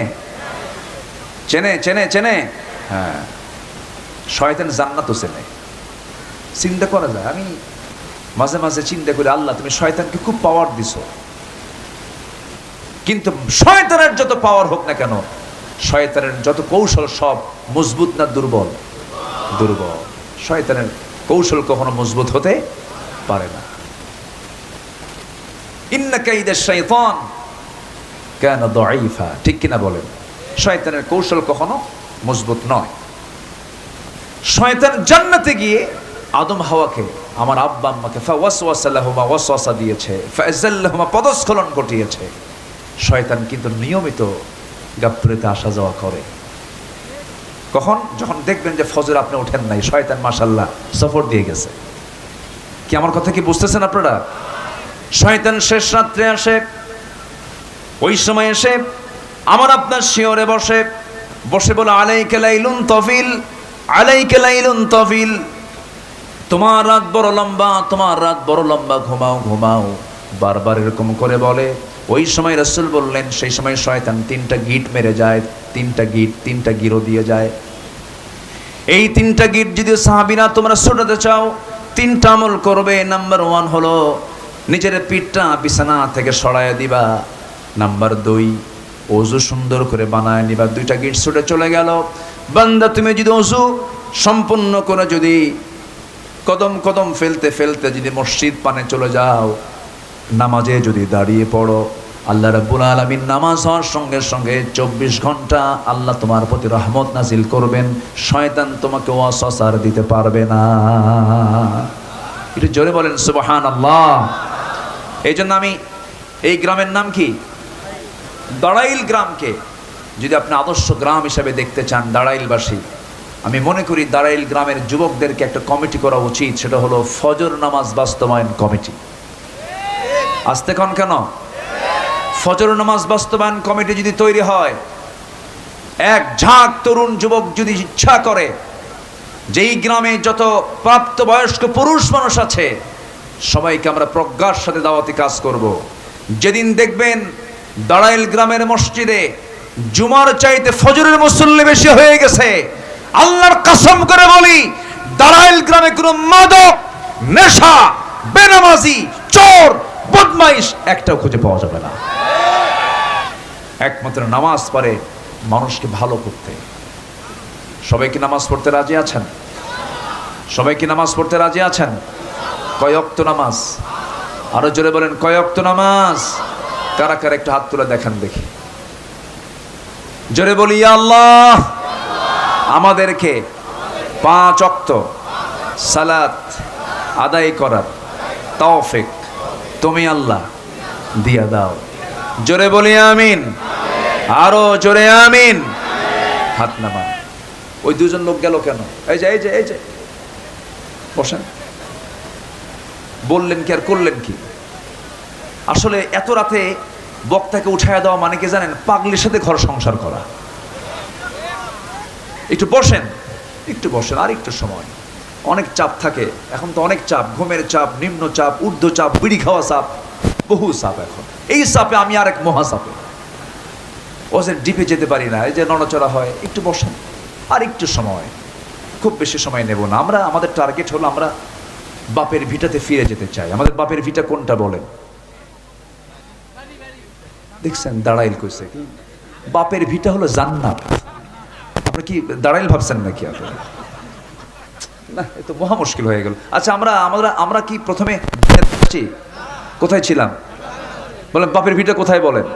চেনে চেনে চেনে হ্যাঁ, শয়তান জান্নাতও চেনে। চিন্তা করা যায়। আমি মাঝে মাঝে চিন্তা করি, আল্লাহ তুমি শয়তানকে খুব পাওয়ার দিছো, কিন্তু শয়তানের যত পাওয়ার হোক না কেন, শয়তানের যত কৌশল সব মজবুত না দুর্বল? দুর্বল। শয়তানের কৌশল কখনো মজবুত হতে পারে না। ইন্না কাইদা শাইতান কানা দাঈফা। ঠিক কিনা বলেন? শয়তানের কৌশল কখনো মজবুত নয়। শয়তান জান্নাতে গিয়ে আদম হাওয়াকে, আমার আব্বা আম্মাকে ফাওয়াসওয়াসা লাহুমা, ওয়াসওয়াসা দিয়েছে, ফাযাল্লাহুমা, পদস্খলন ঘটিয়েছে। শয়তান কিন্তু নিয়মিত গাবতলীতে আসা যাওয়া করে। কখন? যখন দেখবেন যে ফজর আপনি ওঠেন নাই, শয়তান মাশাআল্লাহ সফর দিয়ে গেছে। কি আমার কথা কি বুঝতেছেন আপনারা? শয়তান শেষ রাত্রে আসে, ওই সময় এসে আমার আপনার শিওরে বসে বসে বলে, আলাইকা লাইলুন তাফিল, আলাইকা লাইলুন তাফিল, তোমার রাত বড় লম্বা, তোমার রাত বড় লম্বা, ঘুমাও ঘুমাও, বারবার এরকম করে বলে। ওই সময় রাসূল বললেন, সেই সময় শয়তান 3টা গিট মেরে যায়, 3টা গিরো দিয়ে যায়। এই 3টা গিট যদি সাহাবীরা তোমরা ছুটাতে চাও, 3টা আমল করবে। নাম্বার 1 হলো নিজের পিঠটা বিছানা থেকে সরায় দিবা। নাম্বার 2, ওযু সুন্দর করে বানায় নিবা। 2টা গিট ছুটে চলে গেল। বান্দা তুমি যদি ওযু সম্পূর্ণ করে যদি কদম কদম ফেলতে ফেলতে যদি মসজিদ পানে চলে যাও, নামাজে যদি দাঁড়িয়ে পড়ো, আল্লাহ রাব্বুল আলামিন নামাজ হওয়ার সঙ্গে সঙ্গে 24 ঘন্টা আল্লাহ তোমার প্রতি রহমত নাজিল করবেন। শয়তান তোমাকে ওয়াসওয়াসা দিতে পারবে না। একটু জোরে বলেন সুবহানাল্লাহ। এই জন্য আমি এই গ্রামের নাম কি? দাড়াইল গ্রামকে যদি আপনি আদর্শ গ্রাম হিসেবে দেখতে চান, দাড়াইলবাসী, আমি মনে করি দাড়াইল গ্রামের যুবকদেরকে একটা কমিটি করা উচিত। সেটা হলো ফজর নামাজ বাস্তবায়ন কমিটি। আসতে কন কেন? ফজর নামাজ বাস্তবায়ন কমিটি যদি তৈরি হয়, এক ঝাঁক তরুণ যুবক যদি ইচ্ছা করে, যেই গ্রামে যত প্রাপ্তবয়স্ক পুরুষ মানুষ আছে সবাইকে আমরা প্রজ্ঞার সাথে দাওয়াতি কাজ করব। যেদিন দেখবেন দাড়াইল গ্রামের মসজিদে জুমার চাইতে ফজরের মুসল্লি বেশি হয়ে গেছে, আল্লাহর কসম করে বলি, দাড়াইল গ্রামে কোনো মাদক, নেশা, বেনামাজি, চোর, বদমাইশ একটাও খুঁজে পাওয়া যাবে না। একমাত্র নামাজ পারে মানুষকে ভালো করতে। সবাই কি নামাজ পড়তে রাজি আছেন? সবাই কি নামাজ পড়তে রাজি আছেন? কয় ওয়াক্ত নামাজ? আরো জোরে বলেন, কয় ওয়াক্ত নামাজ? কারা কারা একটু হাত তুলে দেখান দেখি। জোরে বলি, ইয়া আল্লাহ, আমাদেরকে 5 ওয়াক্ত সালাত আদায় করার তৌফিক তুমি আল্লাহ দিয়া দাও। জোরে বলি আমিন। আরো জোরে আমিন। হাত নামান। ওই দুজন লোক গেল কেন? এই যে এই যে এই যে বসেন। বললেন কি আর করলেন কি? আসলে এত রাতে বক্তাকে উঠায়া দেওয়া মানে কি জানেন? পাগলির সাথে ঘর সংসার করা। একটু বসেন, একটু বসেন, আর একটু সময়। অনেক চাপ থাকে এখন, তো অনেক চাপ, ঘুমের চাপ, নিম্ন চাপ, ঊর্ধ্ব চাপ, বিড়ি খাওয়া চাপ, বহু চাপ। এখন এই চাপে আমি আরেক মহাচাপে, ও যে ডিপে যেতে পারি না, এই যে নড়াচড়া হয়। একটু বসেন, আর একটু সময়, খুব বেশি সময় নেব না। আমরা আমাদের টার্গেট হলো আমরা বাপের ভিটাতে ফিরে যেতে চাই। আমাদের বাপের ভিটা কোনটা বলেন? দেখছেন দাঁড়াইল কইছে কি? বাপের ভিটা হলো জান্নাত। আপনারা কি দাঁড়াইল ভাবছেন নাকি আপনারা? না, এ তো মহা মুশকিল হয়ে গেল। আচ্ছা, আমরা আমরা আমরা কি প্রথমে কোথায় ছিলাম? বলেন, বাপের ভিটা কোথায় বলেন?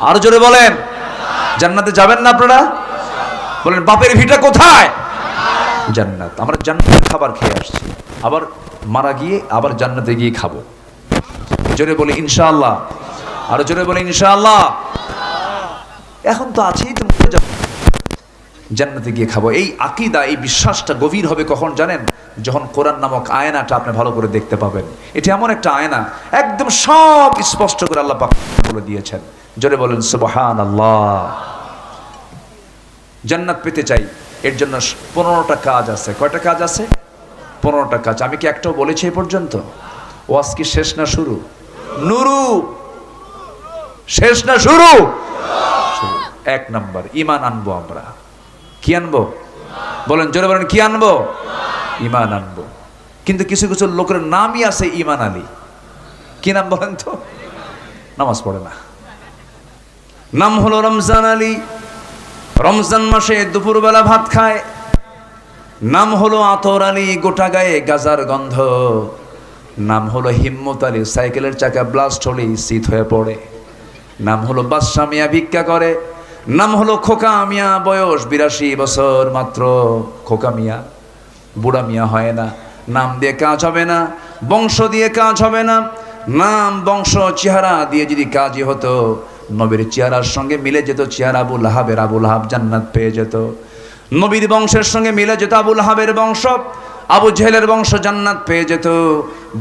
আরো জোরে বলেন। জান্নাতে যাবেন না আপনারা? বলেন, বাপের ভিটা কোথায়? জান্নাত। আমরা জান্নাতের খাবার খেয়ে আসছি, আবার মারা গিয়ে আবার জান্নাতে গিয়ে খাবো। জোরে বলি ইনশাআল্লাহ। আরো জোরে বলি ইনশাআল্লাহ। এখন তো আছেই, তো জান্নাতে গিয়ে খাবো। এই আকীদা, এই বিশ্বাসটা গভীর হবে কখন জানেন? যখন কোরআন নামক আয়নাটা আপনি ভালো করে দেখতে পাবেন। এটা এমন একটা আয়না, একদম সব স্পষ্ট করে আল্লাহ পাক বলে দিয়েছেন। জোরে বলেন সুবহানাল্লাহ। জান্নাত পেতে চাই, এর জন্য 15টা কাজ আছে। কয়টা কাজ আছে? 15টা কাজ। আমি কি একটাও বলেছি এই পর্যন্ত? ওয়াজ কি শেষ না শুরু? নুরু শেষ না শুরু? 1 নাম্বার, ঈমান আনবো আমরা। কি আনবো? বলেন, জোরে বলেন, কি আনবো? ঈমান আনবো। কিন্তু কিছু কিছু লোকের নামই আছে ঈমান আলী। কি নাম বলেন তো? নামাজ পড়ে না। নাম হলো রমজান আলী, রমজান মাসে দুপুরবেলা ভাত খায়। নাম হলো আতর আলী, গোটা গায়ে গাজার গন্ধ। নাম হলো হিম্মত আলী, সাইকেলের চাকা ব্লাস্ট হলেই শীত হয়ে পড়ে। নাম হলো বাদশা মিয়া, ভিক্ষা করে। নাম হলো খোকা মিয়া, বয়স 82 বছর মাত্র। খোকা মিয়া, বুড়া মিয়া হয় না। নাম দিয়ে কাজ হবে না, বংশ দিয়ে কাজ হবে না। নাম, বংশ, চেহারা দিয়ে যদি কাজই হতো, নবীর চেহারার সঙ্গে মিলে যেত চেহারা আবু লাহাবের, আবু লাহাব জান্নাত পেয়ে যেত। নবীর বংশের সঙ্গে মিলে যেত আবু লাহাবের বংশ, আবু জেহেলের বংশ জান্নাত পেয়ে যেত।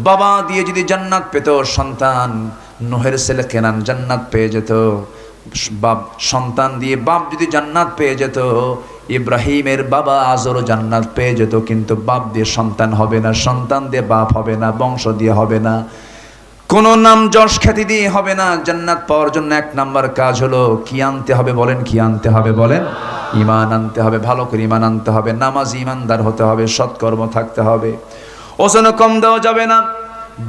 বাবা দিয়ে যদি জান্নাত পেত সন্তান, নূহের ছেলে কেনান জান্নাত পেয়ে যেত। বাপ, সন্তান দিয়ে বাপ যদি জান্নাত পেয়ে যেত, ইব্রাহিমের বাবা আজরও জান্নাত পেয়ে যেত। কিন্তু বাপ দিয়ে সন্তান হবে না, সন্তান দিয়ে বাপ হবে না, বংশ দিয়ে হবে না, কোন নাম যশ খ্যাতি দিয়ে হবে না। জান্নাত পাওয়ার জন্য 1 নাম্বার কাজ হলো কি আনতে হবে? বলেন, কি আনতে হবে? বলেন, ঈমান আনতে হবে। ভালো করে ঈমান আনতে হবে। নামাজ ঈমানদার হতে হবে, সৎকর্ম থাকতে হবে। ওজনে কম দেওয়া যাবে না।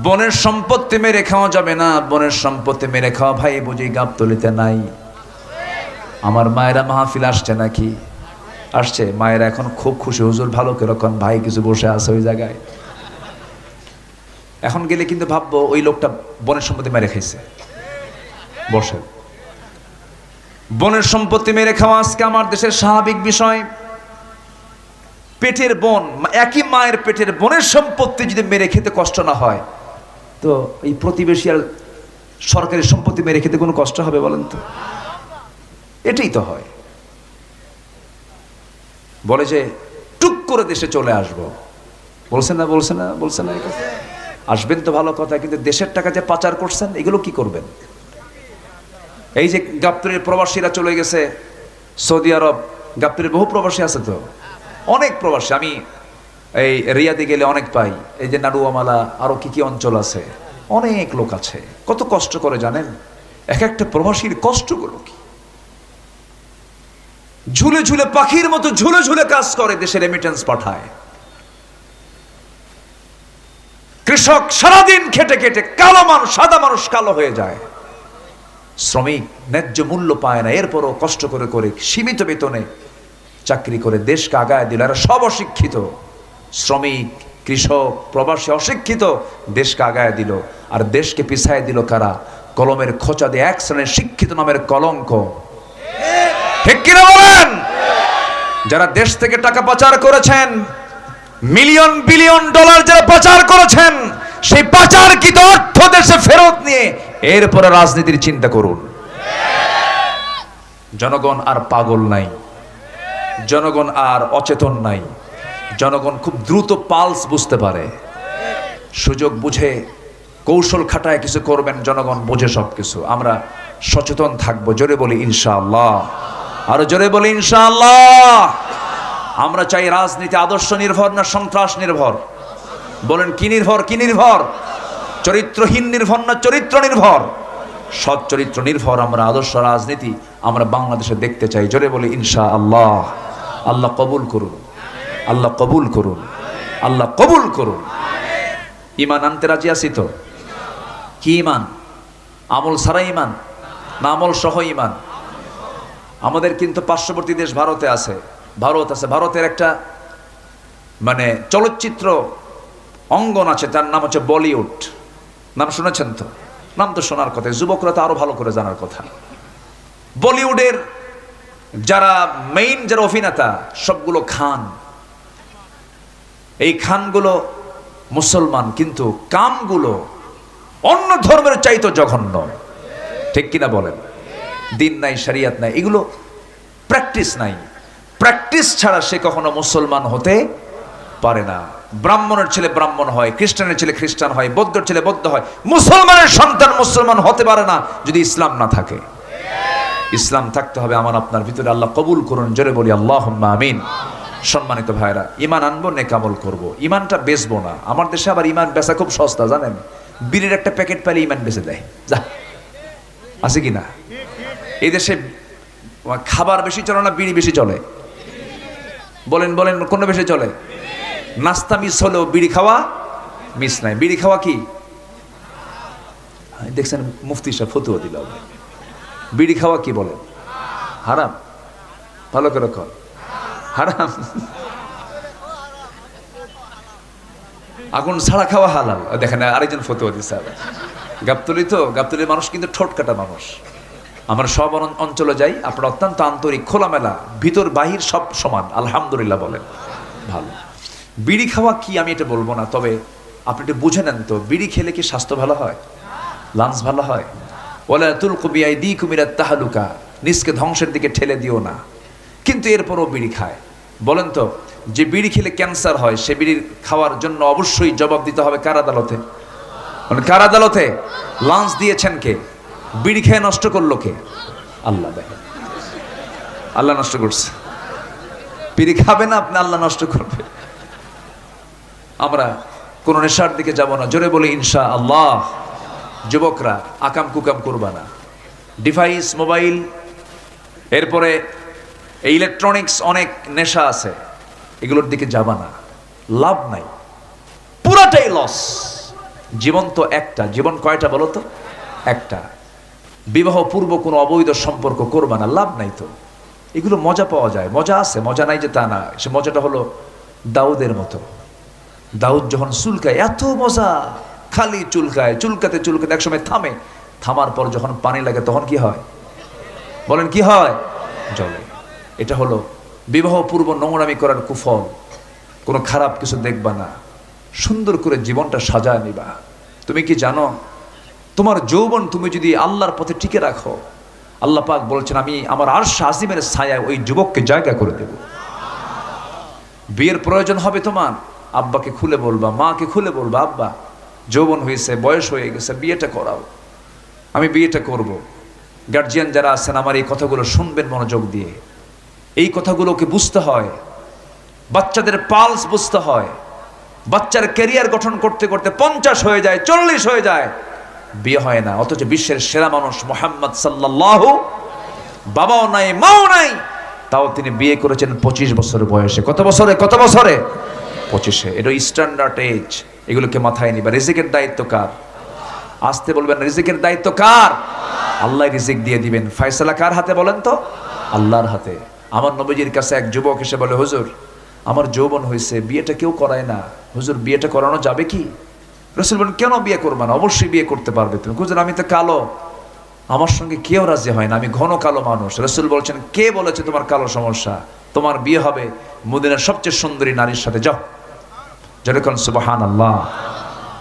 বনের সম্পত্তি মেরে খাওয়া যাবে না। বনের সম্পত্তি মেরে খাওয়া ভাই বুঝি গাবতলিতে নাই। আমার মায়েরা মাহফিল আসছে নাকি? আসছে। মায়েরা এখন খুব খুশি, হুজুর ভালো করে কোন ভাই কিছু বসে আছে ওই জায়গায়। এখন গেলে কিন্তু ভাববো ওই লোকটা বনের সম্পত্তি মেরে খাইছে। বসে, বনের সম্পত্তি মেরে খাওয়া আজকে আমার দেশের স্বাভাবিক বিষয়। পেটের বোন, একই মায়ের পেটের বোনের সম্পত্তি যদি মেরে খেতে কষ্ট না হয়, তো এই প্রতিবেশী আর সরকারি সম্পত্তি মেরে খেতে কোনো কষ্ট হবে বলেন তো? এটাই তো হয়। বলে যে টুক করে দেশে চলে আসবো, বলছেন না? বলছেন না? বলছেন না? আসবেন তো ভালো কথা, কিন্তু দেশের টাকা যে পাচার করছেন এগুলো কি করবেন? এই যে গাবতলীর প্রবাসীরা চলে গেছে সৌদি আরব, গাবতলীর বহু প্রবাসী আছে তো, অনেক প্রবাসী। আমি এই রিয়াদে গেলে অনেক পাই। এই যে নাড়ুয়ামালা, আরো কি কি অঞ্চল আছে, অনেক লোক আছে। কত কষ্ট করে জানেন? এক একটা প্রবাসীর কষ্টগুলো কি! ঝুলে ঝুলে, পাখির মতো ঝুলে ঝুলে কাজ করে, দেশে রেমিটেন্স পাঠায়। কৃষক সারাদিন খেটে খেটে কালো মানুষ, সাদা মানুষ কালো হয়ে যায়। শ্রমিক ন্যায্য মূল্য পায় না, এরপরও কষ্ট করে করে সীমিত বেতনে চাকরি করে দেশকে আগায় দিল। এরা সব অশিক্ষিত, শ্রমিক, কৃষক, প্রবাসী অশিক্ষিত, দেশকে আগায় দিল। আর দেশকে পিছায় দিল কারা? কলমের খোঁচা দিয়ে এক শ্রেণীর শিক্ষিত নামের কলঙ্ক। ঠিক কিনা বলেন? যারা দেশ থেকে টাকা পাচার করেছেন, মিলিয়ন বিলিয়ন ডলার যারা পাচার করেছেন, সেই পাচারকৃত অর্থ দেশে ফেরত নিয়ে এরপরে রাজনীতির চিন্তা করুন। জনগণ আর পাগল নাই, জনগণ আর অচেতন নাই, জনগণ খুব দ্রুত পালস বুঝতে পারে। সুযোগ বুঝে কৌশল খাটায় কিছু করবেন, জনগণ বোঝে সবকিছু। আমরা সচেতন থাকবো, জোরে বলি ইনশাআল্লাহ, আরো জোরে বলি ইনশাআল্লাহ। আমরা চাই রাজনীতি আদর্শ নির্ভর না সন্ত্রাস নির্ভর? বলেন কি নির্ভর? কি নির্ভর? চরিত্রহীন নির্ভর না চরিত্র নির্ভর? সৎ চরিত্র নির্ভর আমরা আদর্শ রাজনীতি আমরা বাংলাদেশে দেখতে চাই, জোরে বলি ইনশাআল্লাহ। আল্লাহ কবুল করুন, আল্লাহ কবুল করুন, আল্লাহ কবুল করুন। ঈমান আনতে রাজি আছি তো? কি ঈমান? আমল ছাড়া ঈমান না আমল সহ ঈমান? আমাদের কিন্তু পার্শ্ববর্তী দেশ ভারতে আছে, ভারত আছে, ভারতের একটা মানে চলচ্চিত্র অঙ্গন আছে, তার নাম হচ্ছে বলিউড। নাম শুনেছেন তো? নাম তো শোনার কথা, যুবকরা তো আরো ভালো করে জানার কথা। বলিউডের যারা মেইন যারা অভিনেতা সবগুলো খান। এই খানগুলো মুসলমান, কিন্তু কামগুলো অন্য ধর্মের চাইতো জঘন্য। ঠিক কিনা বলেন? দিন নাই, শরিয়ত নাই, এগুলো প্র্যাকটিস নাই। প্র্যাকটিস ছাড়া সে কখনো মুসলমান হতে পারে না। ব্রাহ্মণের ছেলে ব্রাহ্মণ হয়, খ্রিস্টানের ছেলে খ্রিস্টান হয়, বৌদ্ধের ছেলে বৌদ্ধ হয়। মুসলমানের সন্তান মুসলমান হতে পারে না যদি ইসলাম না থাকে। ইসলাম থাকতে হবে আমার আপনার ভিতরে। আল্লাহ কবুল করুন, জোরে বলি আল্লাহুম্মা আমিন। সম্মানিত ভাইরা, ঈমান আনবো, নেক আমল করবো, ঈমানটা বেচবো না। আমার দেশে আবার ঈমান বেচা খুব সস্তা, জানেন? বিড়ির একটা প্যাকেট পাইলে ঈমান বেচে দেয়। যা, আছে কি না? এই দেশে খাবার বেশি চলে না বিড়ি বেশি চলে? বলেন বলেন, কোন বেশি চলে? নাস্তা মিস হলেও বিড়ি খাওয়া মিস নাই। বিড়ি খাওয়া কি দেখছেন? মুফতি সাহেব ফতোয়া দিল, বিড়ি খাওয়া কি বলেন? হারাম। ভালো করে কর, হারাম। আগুন ছাড়া খাওয়া হালাল। দেখেন আরেকজন ফতোয়া দিচ্ছে। গাবতলী তো, গাবতলীর মানুষ কিন্তু ঠোঁট কাটা মানুষ। আমরা সব অঞ্চলে যাই, আপনারা অত্যন্ত আন্তরিক, খোলামেলা, ভিতর বাহির সব সমান, আলহামদুলিল্লাহ বলেন। ভালো। বিড়ি খাওয়া কি আমি এটা বলবো না, তবে আপনি এটা বুঝে নেন তো, বিড়ি খেলে কি স্বাস্থ্য ভালো হয়? লাঞ্চ ভালো হয়? ওয়ালা তুলকু বিআইদিকুম ইলা তাহলুকা, নিজকে ধ্বংসের দিকে ঠেলে দিও না। কিন্তু এরপরও বিড়ি খায়। বলেন তো, যে বিড়ি খেলে ক্যান্সার হয়, সে বিড়ির খাওয়ার জন্য অবশ্যই জবাব দিতে হবে কার আদালতে? মানে কার আদালতে? লাঞ্চ দিয়েছেন কে? বিড়ি খেয়ে নষ্ট করলো কে? আল্লাহ। দেখেন, আল্লাহ নষ্ট করছে। বিড়ি খাবে না আপনি, আল্লাহ নষ্ট করবে। আমরা কোন নেশার দিকে যাব না, জোরে বলি ইনশাআল্লাহ। যুবকরা আকাম কুকাম করবা না। ডিভাইস, মোবাইল, এরপরে এই ইলেকট্রনিক্স অনেক নেশা আছে, এগুলোর দিকে যাবা না, লাভ নাই, পুরাটাই লস। জীবন তো একটা, জীবন কয়টা বলো তো? একটা। বিবাহ পূর্ব কোনো অবৈধ সম্পর্ক করবা না, লাভ নাই তো। এগুলো মজা পাওয়া যায়, মজা আছে, মজা নাই যে তা না। সে মজাটা হলো দাউদের মতো। দাউদ যখন চুলকায়, এত মজা, খালি চুলকায়, চুলকাতে চুলকাতে একসময় থামে, থামার পর যখন পানি লাগে তখন কি হয়? বলেন কি হয়? জলে। এটা হলো বিবাহ পূর্ব নোংরামি করার কুফল। কোনো খারাপ কিছু দেখবা না, সুন্দর করে জীবনটা সাজায় নিবা। তুমি কি জানো, তোমার যৌবন তুমি যদি আল্লাহর পথে টিকে রাখো, আল্লাহ পাক বলছেন আমি আমার আরশ আজিমের ছায়ায় ওই যুবককে জায়গা করে দেব। বিয়ের প্রয়োজন হবে তোমার, আব্বাকে খুলে বলবা, মাকে খুলে বলবা, আব্বা যৌবন হয়েছে, বয়স হয়ে গেছে, বিয়েটা করাও, আমি বিয়েটা করব। গার্জিয়ান যারা আছেন আমার এই কথাগুলো শুনবেন মনোযোগ দিয়ে। এই কথাগুলোকে বুঝতে হয়, বাচ্চাদের পালস বুঝতে হয়। বাচ্চার ক্যারিয়ার গঠন করতে করতে 50 হয়ে যায়, 40 হয়ে যায়, বিয়ে হয় না। অথচ বিশ্বের সেরা মানুষ মুহাম্মদ সাল্লাল্লাহু, বাবাও নাই মাও নাই, তাও তিনি বিয়ে করেছেন 25 বছর বয়সে। কত বছরে? কত বছরে? 25-এ। এটা স্ট্যান্ডার্ড এজ। এগুলোকে মাথায় নিবা। রিজিকের দায়িত্ব কার? আসতে বলবেন, রিজিকের দায়িত্ব কার? আল্লাহ রিজিক দিয়ে দিবেন। ফয়সালা কার হাতে বলেন তো? আল্লাহর হাতে। আমার নবীজির কাছে এক যুবক এসে বলে, হুজুর আমার যৌবন হয়েছে, বিয়েটা কেউ করায় না, হুজুর বিয়েটা করানো যাবে কি? রাসূল বলেন, কেন বিয়ে করবে না, অবশ্যই বিয়ে করতে পারবে তুমি। হুজুর আমি তো কালো, আমার সঙ্গে কেউ রাজি হয় না, আমি ঘন কালো মানুষ। রাসূল বলছেন, কে বলেছে তোমার কালো সমস্যা? তোমার বিয়ে হবে মদিনার সবচেয়ে সুন্দরী নারীর সাথে, যাও। যেরকম সুবহানাল্লাহ।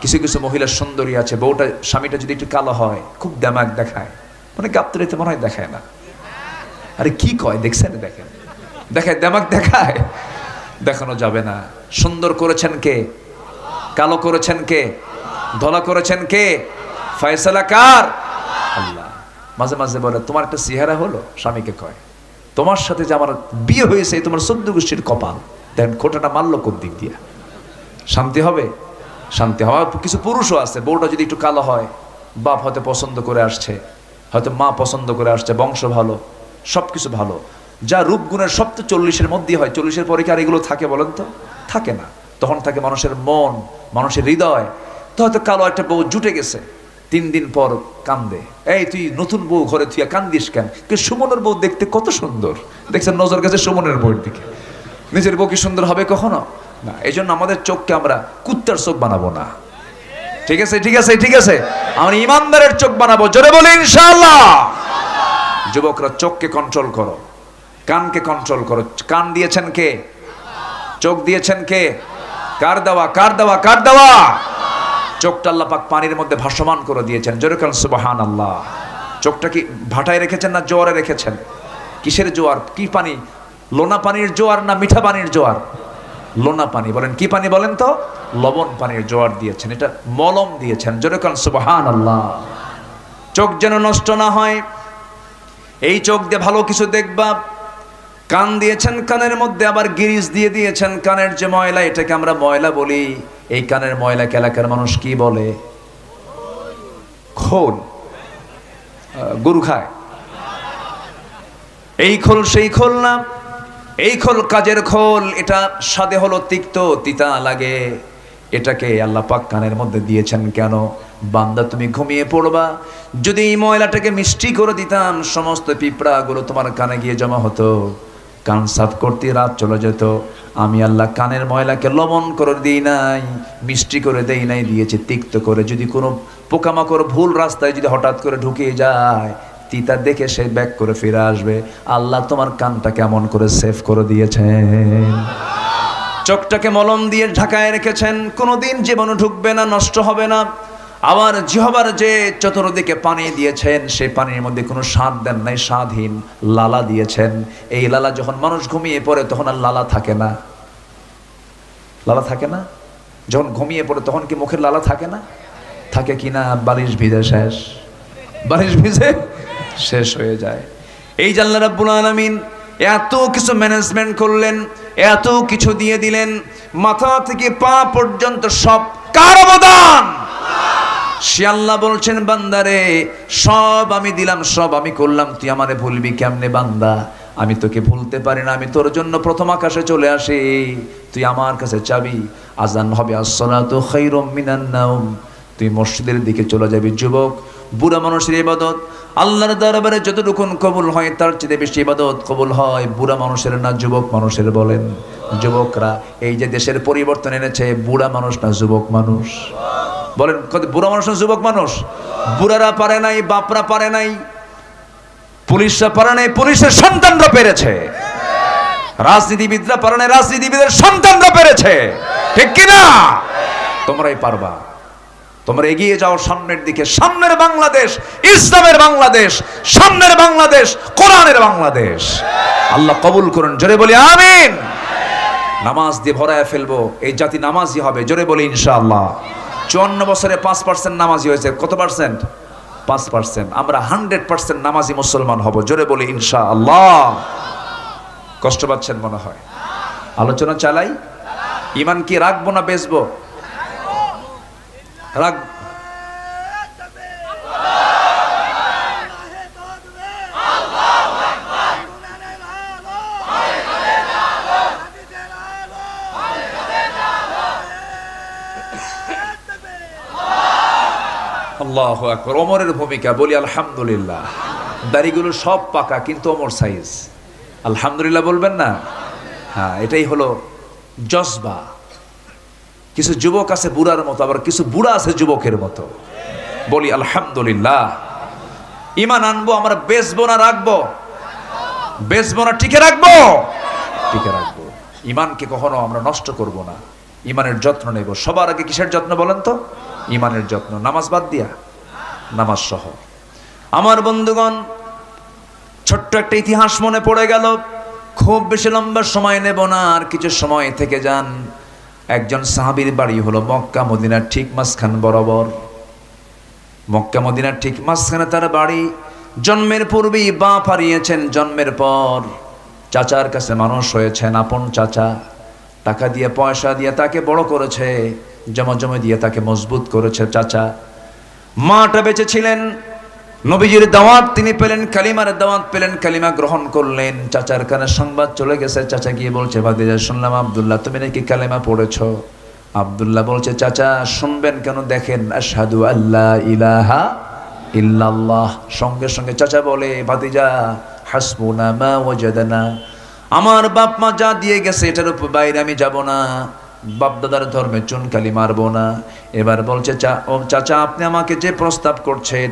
কিছু কিছু মহিলার সুন্দরী আছে, বউটা স্বামীটা যদি একটু কালো হয় খুব দেমাক দেখায়, মানে গাবতলিতে মনে হয় দেখায় না। আরে কি কয় দেখছেন? দেখেন, দেখায়, দেমাক দেখায়। দেখানো যাবে না। সুন্দর করেছেন কে? কালো করেছেন কে? ধলা করেছেন কে? ফয়সালা কার? আল্লাহ। মাঝে মাঝে বলে, তোমার একটা চেহারা হলো, স্বামীকে কয় তোমার সাথে যে আমার বিয়ে হয়েছে তোমার 14 গোষ্ঠীর কপাল। দেখেন খোঁটাটা মারলো কোন দিক দিয়ে? শান্তি হবে? শান্তি হওয়া। কিছু পুরুষও আছে, বউটা যদি একটু কালো হয়, বাপ হয়তো পছন্দ করে আসছে, হয়তো মা পছন্দ করে আসছে, বংশ ভালো, সবকিছু ভালো, যা রূপ গুণের সব তো 40-এর মধ্যেই হয়। 40-এর পরে কি আর এগুলো থাকে বলেন তো? থাকে না। তখন থাকে মানুষের মন, মানুষের হৃদয়। তো হয়তো কালো একটা বউ জুটে গেছে, 3 দিন পর কান্দে, এই তুই নতুন বউ ঘরে তুই কান্দিস কেন? কিন্তু সুমনের বউ দেখতে কত সুন্দর, দেখছেন নজর গেছে সুমনের বউয়ের দিকে। নিজের বউ কি সুন্দর হবে কখনো? না। এই জন্য আমাদের চোখকে আমরা কুত্তার চোখ বানাবো না। ঠিক আছে, ঠিক আছে, ঠিক আছে, আমরা ইমানদারের চোখ বানাবো। জোরে বলি ইনশাআল্লাহ। যুবকরা চোখকে কন্ট্রোল করো, কানকে কন্ট্রোল করো। কান দিয়েছেন কে? চোখ দিয়েছেন কে? কার দেওয়া? কার দেওয়া? কার দেওয়া? চোখটা আল্লাহ পাক পানির মধ্যে ভাসমান করে দিয়েছেন। জোরে বলেন সুবহানাল্লাহ। চোখটা কি ভাটায় রেখেছেন না জোয়ারে রেখেছেন? কিসের জোয়ার? কি পানি? লোনা পানির জোয়ার না মিঠা পানির জোয়ার? লোনা পানি। বলেন কি পানি বলেন তো? লবণ পানির জোয়ার দিয়েছেন, এটা মলম দিয়েছেন। জোরে বলেন সুবহানাল্লাহ। চোখ যেন নষ্ট না হয়, এই চোখ দিয়ে ভালো কিছু দেখবা। কান দিয়েছেন, কানের মধ্যে আবার গিরিজ দিয়ে দিয়েছেন। কানের যে ময়লা, এটাকে আমরা ময়লা বলি। এই কানের ময়লাকে এলাকার মানুষ কি বলে? খোল। গরু খায়। এই খোল সেই খোল না, এই খোল কাজের খোল। এটা স্বাদে হলো তিক্ত, তিতা লাগে। এটাকে আল্লাহ পাক কানের মধ্যে দিয়েছেন কেন? বান্দা তুমি ঘুমিয়ে পড়বা, যদি এই ময়লাটাকে মিষ্টি করে দিতাম, সমস্ত পিঁপড়াগুলো তোমার কানে গিয়ে জমা হতো, কান সাফ করতে রাত চলে যেত। আমি আল্লাহ কানের ময়লাকে লবণ করে দিই নাই, মিষ্টি করে দেই নাই, দিয়েছি তিক্ত করে। যদি কোনো পোকামাকড় ভুল রাস্তায় যদি হঠাৎ করে ঢুকে যায়, তিতা দেখে সে ব্যাক করে ফিরে আসবে। আল্লাহ তোমার কানটা কেমন করে সেভ করে দিয়েছেন। চোখটাকে মলম দিয়ে ঢাকায় রেখেছেন, কোনোদিন জীবাণু ঢুকবে না, নষ্ট হবে না। আবার জিহ্বার যে চতুর্দিকে পানি দিয়েছেন, সেই পানির মধ্যে কোনো স্বাদ দেন নাই, স্বাদহীন লালা দিয়েছেন। এই লালা যখন মানুষ ঘুমিয়ে পড়ে তখন আর লালা থাকে না। লালা থাকে না? যখন ঘুমিয়ে পড়ে তখন কি মুখের লালা থাকে না? থাকে কি না? বালিশ ভিজে শেষ, বালিশ ভিজে শেষ হয়ে যায়। এই যে আল্লাহ রাব্বুল আলামিন এত কিছু ম্যানেজমেন্ট করলেন, এত কিছু দিয়ে দিলেন, মাথা থেকে পা পর্যন্ত সব কার অবদান? সে আল্লাহ বলছেন, বান্দারে সব আমি দিলাম, সব আমি করলাম, তুই আমারে ভুলবি কেমনে বান্দা? আমি তোকে ভুলতে পারি না। আমি তোর জন্য প্রথম আকাশে চলে আসি, তুই আমার কাছে চাবি। আজান হবে, আসসালাতু খায়রুম মিনান নাওম, তুই মসজিদের দিকে চলে যাবি। যুবক, বুড়া মানুষের ইবাদত আল্লাহর দরবারে যতটুকু কবুল হয় তার চেয়ে বেশি ইবাদত কবুল হয় বুড়া মানুষের না যুবক মানুষের? বলেন যুবকরা, এই যে দেশের পরিবর্তন এনেছে, বুড়া মানুষ না যুবক মানুষ? বলেন বুড়া মানুষ না যুবক মানুষ? বুড়ারা পারে নাই, বাপরা পারে নাই, পুলিশরা পারে নাই, পুলিশের সন্তানরা পেরেছে। রাজনীতিবিদরা পারে নাই, রাজনীতিবিদের সন্তানরা পেরেছে। ঠিক কিনা? তোমরাই পারবা। তোমরা এগিয়ে যাও সামনের দিকে। সামনের বাংলাদেশ ইসলামের বাংলাদেশ, সামনের বাংলাদেশ কোরআনের বাংলাদেশ। আল্লাহ কবুল করুন। জোরে বলি আমিন। নামাজ দিয়ে ভরায় ফেলবো, এই জাতি নামাজি হবে। জোরে বলি ইনশাআল্লাহ। 54 বছরে 5% নামাজি হয়েছে। কত পার্সেন্ট? 5%। আমরা 100% নামাজি মুসলমান হব। জোরে বলি ইনশাআল্লাহ। কষ্ট পাচ্ছেন মনে হয়? আলোচনা চালাই। ইমান কি রাখবো না বেচবো? রাখ। আল্লাহু আকবার। ওমরের ভূমিকা বলি আলহামদুলিল্লাহ। দাড়িগুলো সব পাকা কিন্তু ওমর সাইজ। আলহামদুলিল্লাহ বলবেন না? হ্যাঁ, এটাই হলো জজবা। কিছু যুবক আছে বুড়ার মতো, আবার কিছু বুড়া আছে যুবকের মতো। বলি আলহামদুলিল্লাহ। ঈমান আনবো, আমরা বেচবো না রাখবো? বেচবো না টিকে রাখবো? টিকে রাখবো। ঈমানকে কখনো আমরা নষ্ট করব না, ঈমানের যত্ন নেব। সবার আগে কিসের যত্ন বলেন তো? ঈমানের যত্ন। নামাজ বাদ দিয়া? নামাজ সহ। আমার বন্ধুগণ, ছোট্ট একটা ইতিহাস মনে পড়ে গেল, খুব বেশি লম্বা সময় নেব না, আর কিছু সময় থেকে যান। একজন সাহাবীর বাড়ি হলো মক্কা মদিনার ঠিক মাঝখান বরাবর। মক্কা মদিনার ঠিক মাঝখানে তার বাড়ি। জন্মের পূর্বেই বাপ হারিয়েছেন, জন্মের পর চাচার কাছে মানুষ হয়েছেন, আপন চাচা। টাকা দিয়ে পয়সা দিয়ে তাকে বড় করেছে, জমা দিয়ে তাকে মজবুত করেছে চাচা। মাটা বেঁচে ছিলেন, নবীজির দাওয়াত তিনি পেলেন, কালিমার দাওয়াত পেলেন, কালিমা গ্রহণ করলেন। চাচার কানে সংবাদ চলে গেছে, চাচা গিয়ে বলছে, ভাতিজা শুনলাম আব্দুল্লাহ তুমি নাকি কালিমা পড়েছো। আব্দুল্লাহ বলছে, চাচা শুনবেন কেন, দেখেন আশহাদু আল্লা ইলাহা ইল্লাল্লাহ। সঙ্গে সঙ্গে চাচা বলে, ভাতিজা হাসবুনা মা ওয়াজাদানা, আমার বাপ মা যা দিয়ে গেছে এটার উপর বাইরে আমি যাব না, বাপ দাদার ধর্মে চুনকালি মারবো না। এবার বলছে, চাচা আপনি আমাকে যে প্রস্তাব করছেন,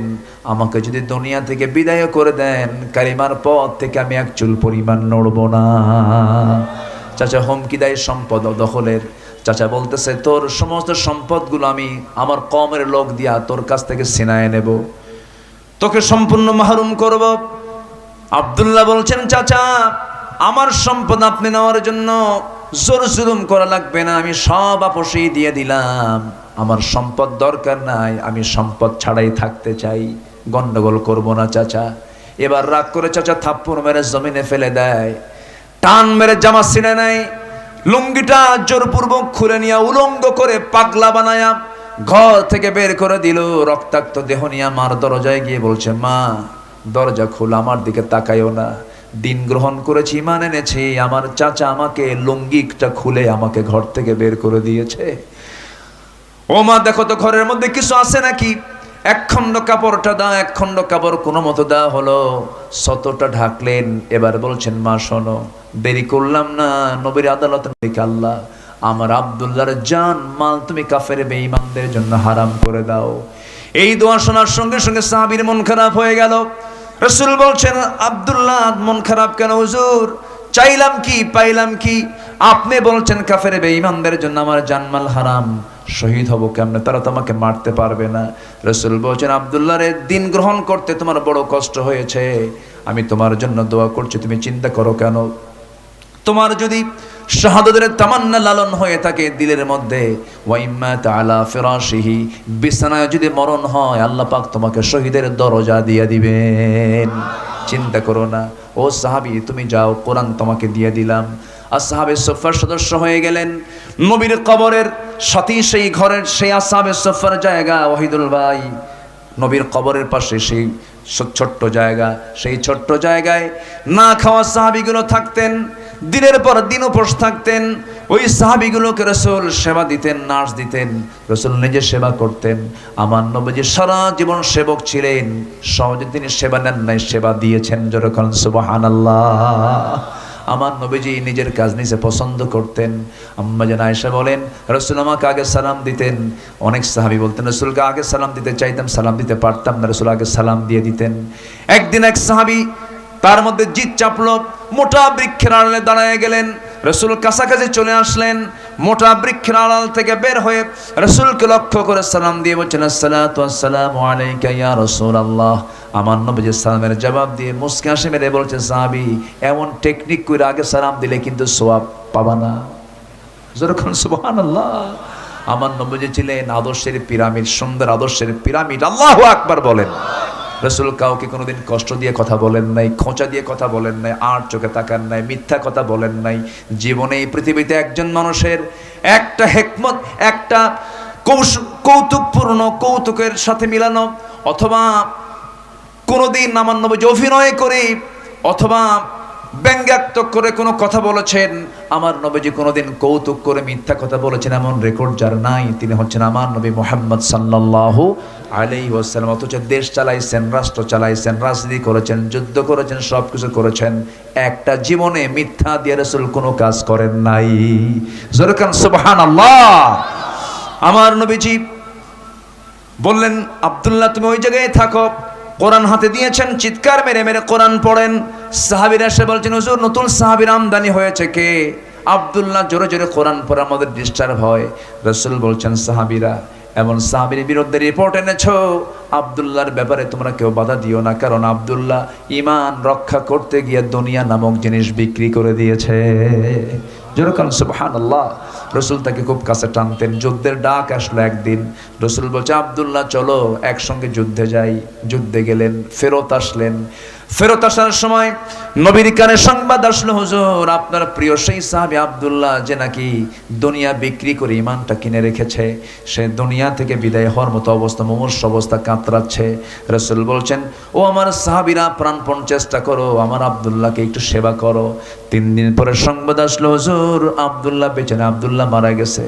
আমাকে যদি দুনিয়া থেকে বিদায় করে দেন, কালিমার পথ থেকে আমি এক চুল পরিমাণ নড়ব না। চাচা হুমকি দেয় সম্পদ দখলের। চাচা বলতেছে, তোর সমস্ত সম্পদগুলো আমি আমার কওমের লোক দিয়া তোর কাছ থেকে ছিনায় নেব, তোকে সম্পূর্ণ মাহরুম করব। আব্দুল্লাহ বলছেন, চাচা আমার সম্পদ আপনি নেওয়ার জন্য জোর জুলুম করা লাগবে না, আমি সব আপোষেই দিয়ে দিলাম, আমার সম্পদ দরকার নাই, আমি সম্পদ ছাড়াই থাকতে চাই, গন্ডগোল করব না চাচা। এবার রাগ করে চাচা থাপ্পড় মেরে জমিনে ফেলে দেয়, টান মেরে জামা ছিঁড়ে নেয়, লুঙ্গিটা জোরপূর্বক খুলে নিয়ে উলঙ্গ করে পাগলা বানায়া ঘর থেকে বের করে দিল। রক্তাক্ত দেহ নিয়ে মার দরজায় গিয়ে বলছে, মা দরজা খোলা, আমার দিকে তাকাইও না, দিন গ্রহণ করেছি, ঈমান এনেছি, আমার চাচা আমাকে লুঙ্গিটা খুলে আমাকে ঘর থেকে বের করে দিয়েছে। ও মা দেখো তো ঘরের মধ্যে কিছু আছে নাকি, এক খণ্ড কাপড়টা দাও, এক খণ্ড কাপড় কোনো মতো দেওয়া হলো, শতটা ঢাকলেন। এবার বলছেন, মা শোনো, দেরি করলাম না, নবীর আদালত থেকে আল্লাহ আমার আব্দুল্লাহর জান মাল তুমি কাফের বেঈমানদের জন্য হারাম করে দাও। এই দোয়া শোনার সঙ্গে সঙ্গে সাহাবীর মন খারাপ হয়ে গেল। রাসূল বলছেন, আব্দুল্লাহ মন খারাপ কেন হুজুর, চাইলাম কি পাইলাম কি, আপনি বলছেন কাফের বেঈমানদের জন্য আমার জানমাল হারাম, শহীদ হব কেমনে, তারা তো আমাকে মারতে পারবে না। রাসূল বলছেন, আব্দুল্লাহর দিন গ্রহণ করতে তোমার বড় কষ্ট হয়েছে, আমি তোমার জন্য দোয়া করছি, তুমি চিন্তা করো কেন, তোমার যদি শাহাদাতের তামান্না লালন হয়ে থাকে দিলের মধ্যে, ওয়াইম্মা তাআলা ফিরাশিহি, বিছানায় যদি মরণ হয় আল্লাহ পাক তোমাকে শহীদের দরজা দিয়ে দিবেন, চিন্তা করো না। ও সাহাবী তুমি যাও, কোরআন তোমাকে দিয়ে দিলাম। আসহাবে সুফফার সদস্য হয়ে গেলেন। নবীর কবরের সাথী সেই ঘরের সেই আসহাবে সুফফার জায়গা, ওয়াহিদুল ভাই নবীর কবরের পাশে সেই ছোট্ট জায়গা, সেই ছোট্ট জায়গায় না খাওয়া সাহাবীগুলো থাকতেন, দিনের পর দিন উপোস থাকতেন। ওই সাহাবীগুলোকে রাসূল সেবা দিতেন, নার্স দিতেন, রাসূল নিজে সেবা করতেন। আমার নবীজি সারা জীবন সেবক ছিলেন, সহজে তিনি সেবা নেন নাই, সেবা দিয়েছেন, যেরকম সুবহানাল্লাহ। আমার নবীজি নিজের কাজ নিজে পছন্দ করতেন। আম্মা জান আয়েশা বলেন, রাসূল আমাকে আগে সালাম দিতেন। অনেক সাহাবী বলতেন, রাসূলকে আগে সালাম দিতে চাইতাম, সালাম দিতে পারতাম না, রাসূল আগে সালাম দিয়ে দিতেন। একদিন এক সাহাবী তার মধ্যে জিদ চাপলো, মোটা বৃক্ষের আড়ালে দাঁড়ায় গেলেন। রাসূল কাছাকাছি চলে আসলেন, মোটা বৃক্ষের আড়াল থেকে বের হয়ে রাসূলকে লক্ষ্য করে সালাম দিয়ে বলছেন, আসসালাতু ওয়াসসালামু আলাইকা ইয়া রাসূলুল্লাহ। আমার নবীজি সালামের জবাব দিয়ে মুস্কি হাসি মেরে বলছে, সাহাবী এমন টেকনিক করে আগে সালাম দিলে কিন্তু সওয়াব পাবা না। যেরকম সুবহানাল্লাহ। আমার নবীজি ছিলেন আদর্শের পিরামিড, সুন্দর আদর্শের পিরামিড। আল্লাহু আকবার বলেন। রাসূল কাউকে কোনোদিন কষ্ট দিয়ে কথা বলেন নাই, খোঁচা দিয়ে কথা বলেন নাই, আর চোখে তাকান নাই, মিথ্যা কথা বলেন নাই। জীবনে এই পৃথিবীতে একজন মানুষের একটা হিকমত, একটা কৌতুকপূর্ণ কৌতুকের সাথে মিলানো, অথবা কোনোদিন আমার নবীজি অভিনয় করে, অথবা ব্যঙ্গাত্মক করে কোনো কথা বলেছেন, আমার নবীজি কোনোদিন কৌতুক করে মিথ্যা কথা বলেছেন এমন রেকর্ড যার নাই তিনি হচ্ছেন আমার নবী মুহাম্মদ সাল্লাল্লাহু আলাইহি ওয়াসাল্লাম। অথচ দেশ চালাইছেন, রাষ্ট্র চালাইছেন, রাজনীতি করেছেন, যুদ্ধ করেছেন, সব কিছু করেছেন, একটা জীবনে মিথ্যা দিয়ে রাসূল কোনো কাজ করেন নাই। জোরে কান সুবহানাল্লাহ। আমার নবীজি বললেন, আব্দুল্লাহ তুমি ওই জায়গায় থাকো। কোরআন হাতে দিয়েছেন, চিৎকার মেরে মেরে কোরআন পড়েন। সাহাবীরা এসে বলছেন, হুজুর নতুন সাহাবীর আমদানি হয়েছে, কে? আব্দুল্লাহ জোরে জোরে কোরআন পড়ে আমাদের ডিস্টার্ব হয়। রাসূল বলছেন, সাহাবীরা এমন সাহাবীর বিরুদ্ধে রিপোর্ট এনেছো, আব্দুল্লাহর ব্যাপারে তোমরা কেউ বাধা দিও না, কারণ আব্দুল্লাহ ঈমান রক্ষা করতে গিয়ে দুনিয়া নামক জিনিস বিক্রি করে দিয়েছে। যেরকম সুবহানাল্লাহ। রসুল তাকে খুব কাছে টানতেন। যুদ্ধের ডাক আসলো একদিন, রসুল বলছে, আব্দুল্লাহ চলো একসঙ্গে যুদ্ধে যাই। যুদ্ধে গেলেন, ফেরত আসলেন। ফেরত আসার সময় নবীর কানে সংবাদ আসলো, হুজুর আপনার প্রিয় সেই সাহাবী আব্দুল্লাহ যে নাকি দুনিয়া বিক্রি করে ঈমানটা কিনে রেখেছে, সে দুনিয়া থেকে বিদায় হওয়ার মতো অবস্থা, মুমূর্ষ অবস্থা, কাতরাচ্ছে। রাসূল বলছেন, ও আমার সাহাবীরা প্রাণপণ চেষ্টা করো, আমার আব্দুল্লাহকে একটু সেবা করো। 3 দিন পরে সংবাদ আসলো, হুজুর আব্দুল্লাহ বেঁচে না, আব্দুল্লাহ মারা গেছে।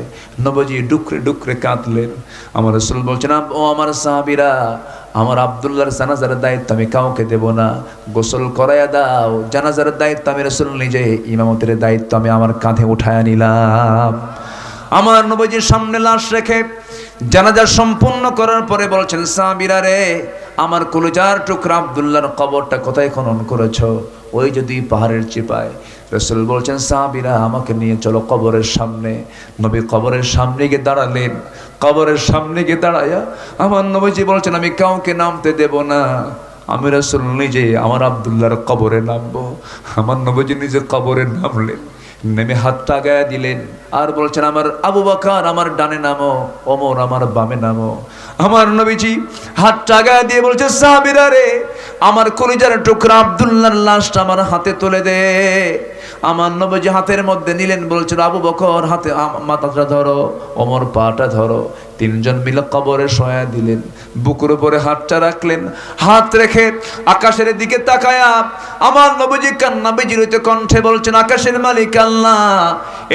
নবীজি ডুকরে ডুকরে কাঁদলেন। আমার রাসূল বলছেন, ও আমার সাহাবীরা, আমার আব্দুল্লাহর জানাজার দায়িত্ব আমি কাউকে দেব না, গোসল করাইয়া দাও। জানাজার দায়িত্ব আমি রাসূল নিজে, ইমামতের দায়িত্ব আমি আমার কাঁধে উঠায়া নিলাম। আমার নবীজির সামনে লাশ রেখে জানাজা সম্পূর্ণ করার পরে বলছেন, সাহাবীরা রে, আমার কলিজার টুকরা আব্দুল্লাহর কবরটা কোথায় খনন করেছো? ওই যদি পাহাড়ের চিপায়। রাসূল বলছেন, সাহাবীরা আমাকে নিয়ে চলো কবরের সামনে। নবী কবরের সামনে গিয়ে দাঁড়ালেন। কবরের সামনে গিয়ে দাঁড়ায়া আমার নবীজি বলছেন, আমি কাউকে নামতে দেব না, আমি রাসূল নিজে আমার আব্দুল্লাহর কবরে নামবো। আমার নবীজি নিজে কবরে নামলেন, নেমে হাতটা গায়ে দিলেন আর বলছেন, আমার আবু বকর আমার ডানে নামো, ওমর আমার বামে নামো। আমার নবীজি হাতটা গায়ে দিয়ে বলছে, সাহাবীরা রে, আমার কলিজার টুকরা আব্দুল্লাহর লাশটা আমার হাতে তুলে দে। আমার নবীজি হাতের মধ্যে নিলেন, বলছেন, আবু বকর হাতে মাথাটা ধরো, ওমর পাটা ধরো। 3 জন মিলে কবরে শোয়া দিলেন। বুকের উপরে হাতটা রাখলেন। হাত রেখে আকাশের দিকে তাকায়া আমার নবীজি কান্না বিজড়িত কণ্ঠে বলছেন, আকাশের মালিক আল্লাহ,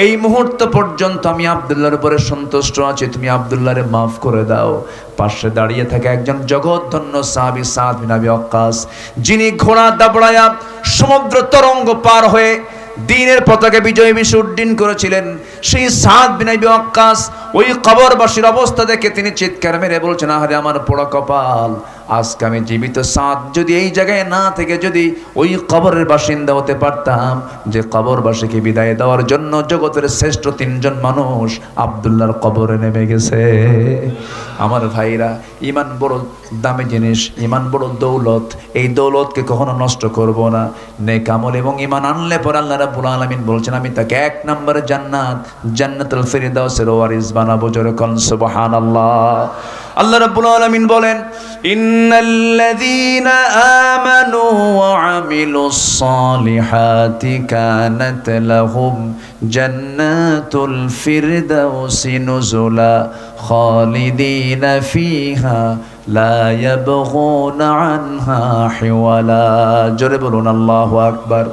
এই মুহূর্ত পর্যন্ত আমি আব্দুল্লাহর উপরে সন্তুষ্ট আছি, তুমি আব্দুল্লাহরে মাফ করে দাও। পাশে দাঁড়িয়ে থাকে একজন জগৎধন্য সাহাবী সাদ বিন আবি ওয়াক্কাস, যিনি ঘোড়া দাবড়ায়া সমুদ্র তরঙ্গ পার হয়ে দ্বীনের পতাকা বিজয় বেশি উড্ডীন করেছিলেন। সেই সাদ বিন আবি ওয়াক্কাস ওই কবরবাসীর অবস্থা দেখে তিনি চিৎকার মেরে বলছেন, আহারে আমার পোড়া কপাল, আজকে আমি জীবিত সাদ যদি এই জায়গায় না থেকে যদি ওই কবরের বাসিন্দা হতে পারতাম, যে কবরবাসীকে বিদায় দেওয়ার জন্য জগতের শ্রেষ্ঠ 3 জন মানুষ আব্দুল্লাহর কবরে নেমে গেছে। আমার ভাইরা, ঈমান বড় দামি জিনিস, ঈমান বড় দৌলত। এই দৌলতকে কখনো নষ্ট করব না। নেক আমল এবং ঈমান আনলে পরে আল্লাহ রাব্বুল আলামিন বলছেন, আমি তাকে 1 নম্বরে জান্নাত, জান্নাতুল ফিরদাউসের ওয়ারিস বানাবো। জোরে কোন সুবহানাল্লাহ। আল্লাহ রাব্বুল আলামিন বলেন, ইন্নাল্লাযীনা আমানু ওয়া আমিলুস সালিহাতি কানাত লাহুম জান্নাতুল ফিরদাউসি নুজুলা খালিদিনা ফিহা লা ইয়াবগুনা আনহা হিওয়ালা। জোরে বলুন আল্লাহু আকবার।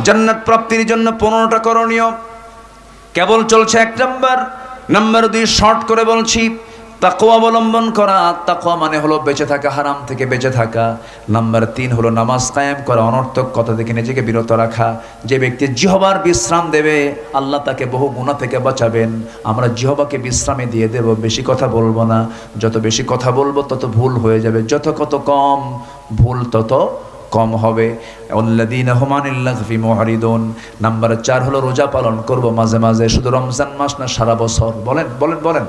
জান্নাত প্রাপ্তির জন্য 15টা করণীয় কেবল চলছে 1 নাম্বার। নাম্বার 2 শর্ট করে বলছি, তাকওয়া অবলম্বন করা। তাকওয়া মানে হলো বেঁচে থাকা, হারাম থেকে বেঁচে থাকা। নাম্বার 3 হলো নামাজ কায়েম করা, অনর্থক কথা থেকে নিজেকে বিরত রাখা। যে ব্যক্তি জিহবার বিশ্রাম দেবে, আল্লাহ তাকে বহু গুনাহ থেকে বাঁচাবেন। আমরা জিহবাকে বিশ্রামে দিয়ে দেব, বেশি কথা বলবো না। যত বেশি কথা বলবো তত ভুল হয়ে যাবে, যত কত কম ভুল তত কম হবে। আল্লাযীনা হুম আনিল লাগফি মুহরিদুন। নাম্বার 4 হলো রোজা পালন করব মাঝে মাঝে, শুধু রমজান মাস না, সারা বছর। বলেন বলেন বলেন,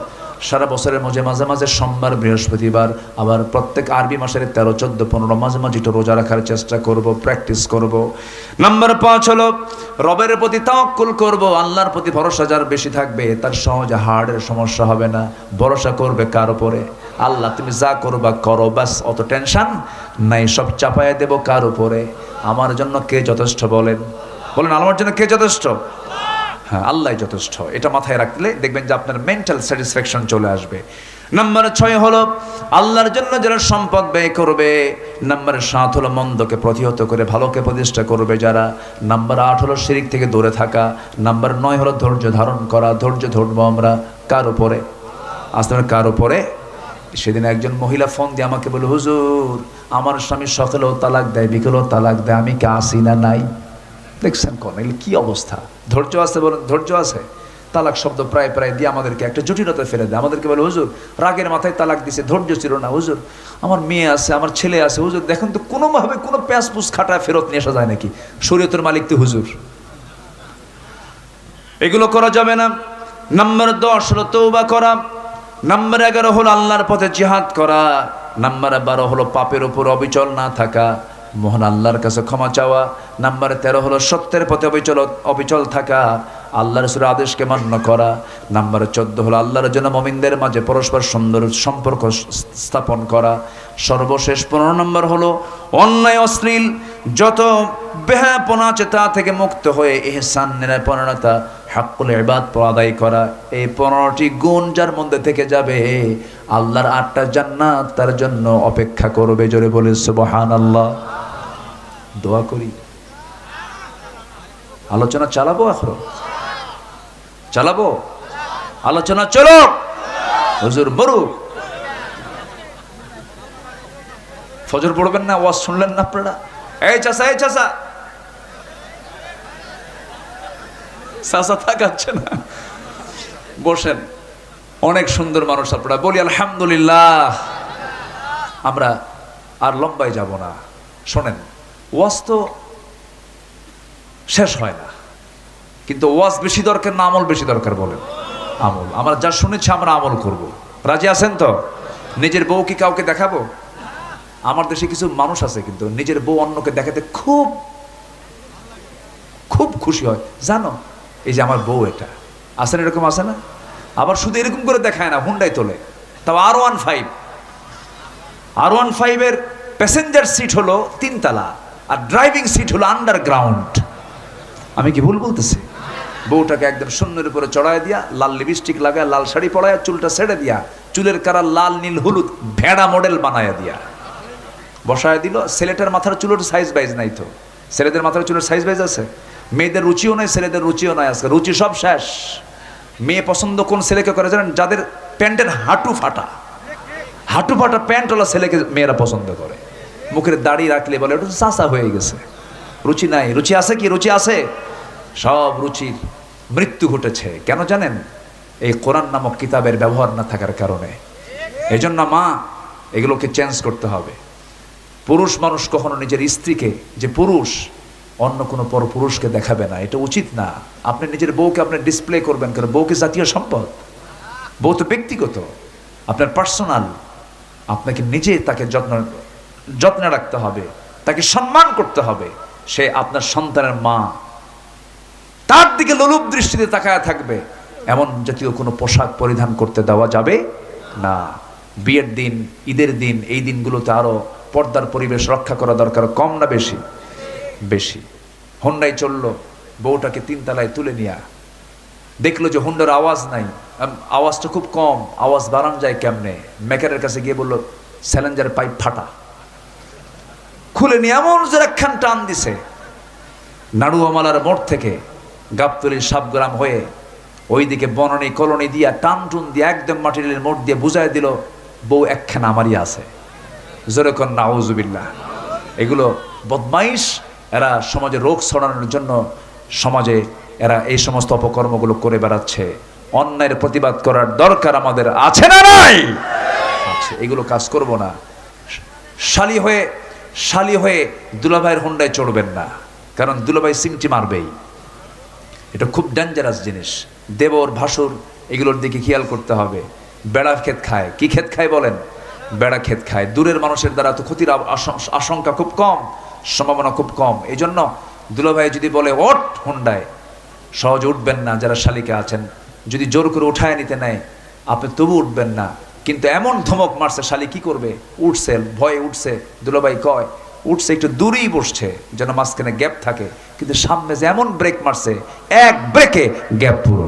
সারা বছরের মাঝে মাঝে মাঝে সোমবার, বৃহস্পতিবার, আবার প্রত্যেক আরবি মাসের 13, 14, 15 মাঝে মাঝে একটু রোজা রাখার চেষ্টা করব, প্র্যাকটিস করব। নাম্বার 5 হলো রবের প্রতি তাওয়াক্কুল করব। আল্লাহর প্রতি ভরসা যার বেশি থাকবে তার সহজে হার্টের সমস্যা হবে না। ভরসা করবে কার উপরে? আল্লাহ, তুমি যা করবা করো, বাস, অত টেনশন নাই, সব চাপায়া দেব কার উপরে? আমার জন্য কে যথেষ্ট? বলেন বলেন, আমার জন্য কে যথেষ্ট? হ্যাঁ, আল্লাহ যথেষ্ট। এটা মাথায় রাখলে দেখবেন যে আপনার মেন্টাল স্যাটিসফ্যাকশন চলে আসবে। নাম্বার 6 হলো আল্লাহর জন্য যারা সম্পদ ব্যয় করবে। নাম্বার 7 হলো মন্দকে প্রতিহত করে ভালোকে প্রতিষ্ঠা করবে যারা। নাম্বার 8 হলো শিরক থেকে দূরে থাকা। নাম্বার 9 হলো ধৈর্য ধারণ করা। ধৈর্য ধরবো আমরা কার উপরে? আসলে কার উপরে? সেদিন একজন মহিলা ফোন দিয়ে আমাকে বলে, হুজুর আমার স্বামী সকালেও তালাক দেয়, বিকেলেও তালাক দেয়, আমি কি আসি না নাই? দেখছেন কোন কি অবস্থা? ধৈর্য আছে? বলেন ধৈর্য আছে? তালাক শব্দ প্রায় প্রায় দিয়ে আমাদেরকে একটা জটিলতায় ফেলে দেয়। আমাদেরকে বলে, হুজুর রাগের মাথায় তালাক দিছে, ধৈর্য ছিল না। হুজুর আমার মেয়ে আছে, আমার ছেলে আছে। হুজুর দেখুন তো কোনোভাবে কোনো প্যাঁচপুস খাটায় ফেরত নিয়ে আসা যায় নাকি? শরীয়তের মালিক তো হুজুর। এগুলো করা যাবে না। নাম্বার 10 হলো তওবা করা। নাম্বার 11 হলো আল্লাহর পথে জিহাদ করা। নাম্বার 12 হলো পাপের উপর অবিচল না থাকা, মহান আল্লাহর কাছে ক্ষমা চাওয়া। নাম্বার 13 হলো সত্যের পথে অবিচল থাকা, আল্লাহ রাসূলের আদেশকে মান্য করা। নাম্বার 14 হলো আল্লাহর জন্য মুমিনদের মাঝে পরস্পর সুন্দর সম্পর্ক স্থাপন করা। সর্বশেষ 15 নম্বর হলো অন্যায় অশ্লীল যত বেহায়াপনা আছে তা থেকে মুক্ত হয়ে ইহসান নিরাপন্নতা হাক্কুল ইবাদ আদায় করা। এই 15টি গুণ যার মধ্যে থেকে যাবে আল্লাহর 8টা জান্নাত তার জন্য অপেক্ষা করবে। জোরে বলে সুবহানাল্লাহ। দোয়া করি, আলোচনা চালাবো, এখন চালাবো আলোচনা। চলো হুজুর বরুক। ফজর পড়বেন না? ওয়াজ শুনলেন না আপনারা? এই চাচা, এই চাচা, চাচা থাকাচ্ছে না, বসেন। অনেক সুন্দর মানুষ আপনারা, বলি আলহামদুলিল্লাহ। আমরা আর লম্বায় যাব না। শোনেন, ওয়াজ তো শেষ হয় না, কিন্তু ওয়াজ বেশি দরকার না আমল বেশি দরকার? বলেন আমল। আমরা যা শুনেছি আমরা আমল করব। রাজি আছেন তো? নিজের বউ কি কাউকে দেখাবো? আমার দেশে কিছু মানুষ আছে কিন্তু নিজের বউ অন্যকে দেখাতে খুব খুব খুশি হয়। জানো এই যে আমার বউ, এটা আসেন, এরকম আছে না? আবার শুধু এরকম করে দেখায় না, হুন্ডাই তোলে। তাও R15 এর প্যাসেঞ্জার সিট হলো 3 তলা আর ড্রাইভিং সিট হলো আন্ডারগ্রাউন্ড। আমি কি ভুল বলতেছি? বউটাকে একদম শূন্যের উপরে চড়ায় দিয়া, লাল লিপস্টিক লাগায়, লাল শাড়ি পরায়, চুলটা ছেড়ে দিয়া, চুলের কালার লাল নীল হলুদ ভেড়া মডেল বানায়া দিয়া বসায় দিল। ছেলেটার মাথার চুলের সাইজ বাইজ নাই তো? ছেলেদের মাথার চুলের সাইজ বাইজ আছে? মেয়েদের রুচিও নাই, ছেলেদের রুচিও নাই। আজকে রুচি সব শেষ। মেয়ে পছন্দ কোন ছেলেকে করে জানেন? যাদের প্যান্টের হাঁটু ফাটা প্যান্টওয়ালা ছেলেকে মেয়েরা পছন্দ করে। মুখের দাড়ি রাখলে বলে ওটা চাচা হয়ে গেছে। রুচি নাই। রুচি আছে কি? রুচি আছে। সব রুচির মৃত্যু ঘটেছে। কেন জানেন? এই কোরআন নামক কিতাবের ব্যবহার না থাকার কারণে। এই জন্য মা, এগুলোকে চেঞ্জ করতে হবে। পুরুষ মানুষ কখনো নিজের স্ত্রীকে, যে পুরুষ, অন্য কোনো পর পুরুষকে দেখাবে না, এটা উচিত না। আপনি নিজের বউকে আপনি ডিসপ্লে করবেন কেন? বউকে জাতীয় সম্পদ, বউ তো ব্যক্তিগত, আপনার পার্সোনাল। আপনাকে নিজে তাকে যত্নে রাখতে হবে, তাকে সম্মান করতে হবে। সে আপনার সন্তানের মা, তার দিকে লোলুপ দৃষ্টিতে তাকায় থাকবে এমন জাতীয় কোনো পোশাক পরিধান করতে দেওয়া যাবে না। বিয়ের দিন, ঈদের দিন, এই দিনগুলোতে আরো পর্দার পরিবেশ রক্ষা করা দরকার। কম না বেশি? বেশি। হুন্ডাই চললো, বউটাকে 3 তলায় তুলে নিয়া দেখলো যে হুন্ডার আওয়াজ নাই, আওয়াজটা খুব কম, আওয়াজ বাড়ানো যায় কেমনে? মেকারের কাছে গিয়ে বললো স্যালেঞ্জার পাইপ ফাটা। খুলে নিয়ে এমন যে একখান টান দিছে, নাড়ুয়ামালার মোড় থেকে গাবতলির সাবগ্রাম হয়ে ওইদিকে বননী কলোনি দিয়া টান দিয়ে একদম মাটির মোড় দিয়ে বুঝাই দিল বউ একখানা আমারই আছে। জোরে কর নাউজুবিল্লাহ। এগুলো বদমাইশ, এরা সমাজে রোগ ছড়ানোর জন্য সমাজে এরা এই সমস্ত অপকর্মগুলো করে বেড়াচ্ছে। অন্যায়ের প্রতিবাদ করার দরকার আমাদের আছে না নাই? আছে। এগুলো কাজ করব না। শালি হয়ে দুলাভাইয়ের হুন্ডায় চড়বেন না, কারণ দুলাভাই সিমটি মারবেই। এটা খুব ডেঞ্জারাস জিনিস। দেবর ভাসুর এগুলোর দিকে খেয়াল করতে হবে। বেড়া ক্ষেত খায়। কি ক্ষেত খায় বলেন? বেড়া ক্ষেত খায়। দূরের মানুষের দ্বারা তো ক্ষতির আশঙ্কা খুব কম, সম্ভাবনা খুব কম। এই জন্য দুলাভাই যদি বলে ওঠ হুন্ডায়, সহজে উঠবেন না। যারা শালিকা আছেন, যদি জোর করে উঠায় নিতে নেয় আপনি তবু উঠবেন না। কিন্তু এমন ধমক মারছে, শালি কি করবে? উঠছে, ভয়ে উঠছে। দুলাভাই কয় উঠছে, একটু দূরেই বসছে যেন মাঝখানে গ্যাপ থাকে, কিন্তু সামনে যে এমন ব্রেক মারছে, এক ব্রেকে গ্যাপ পুরো।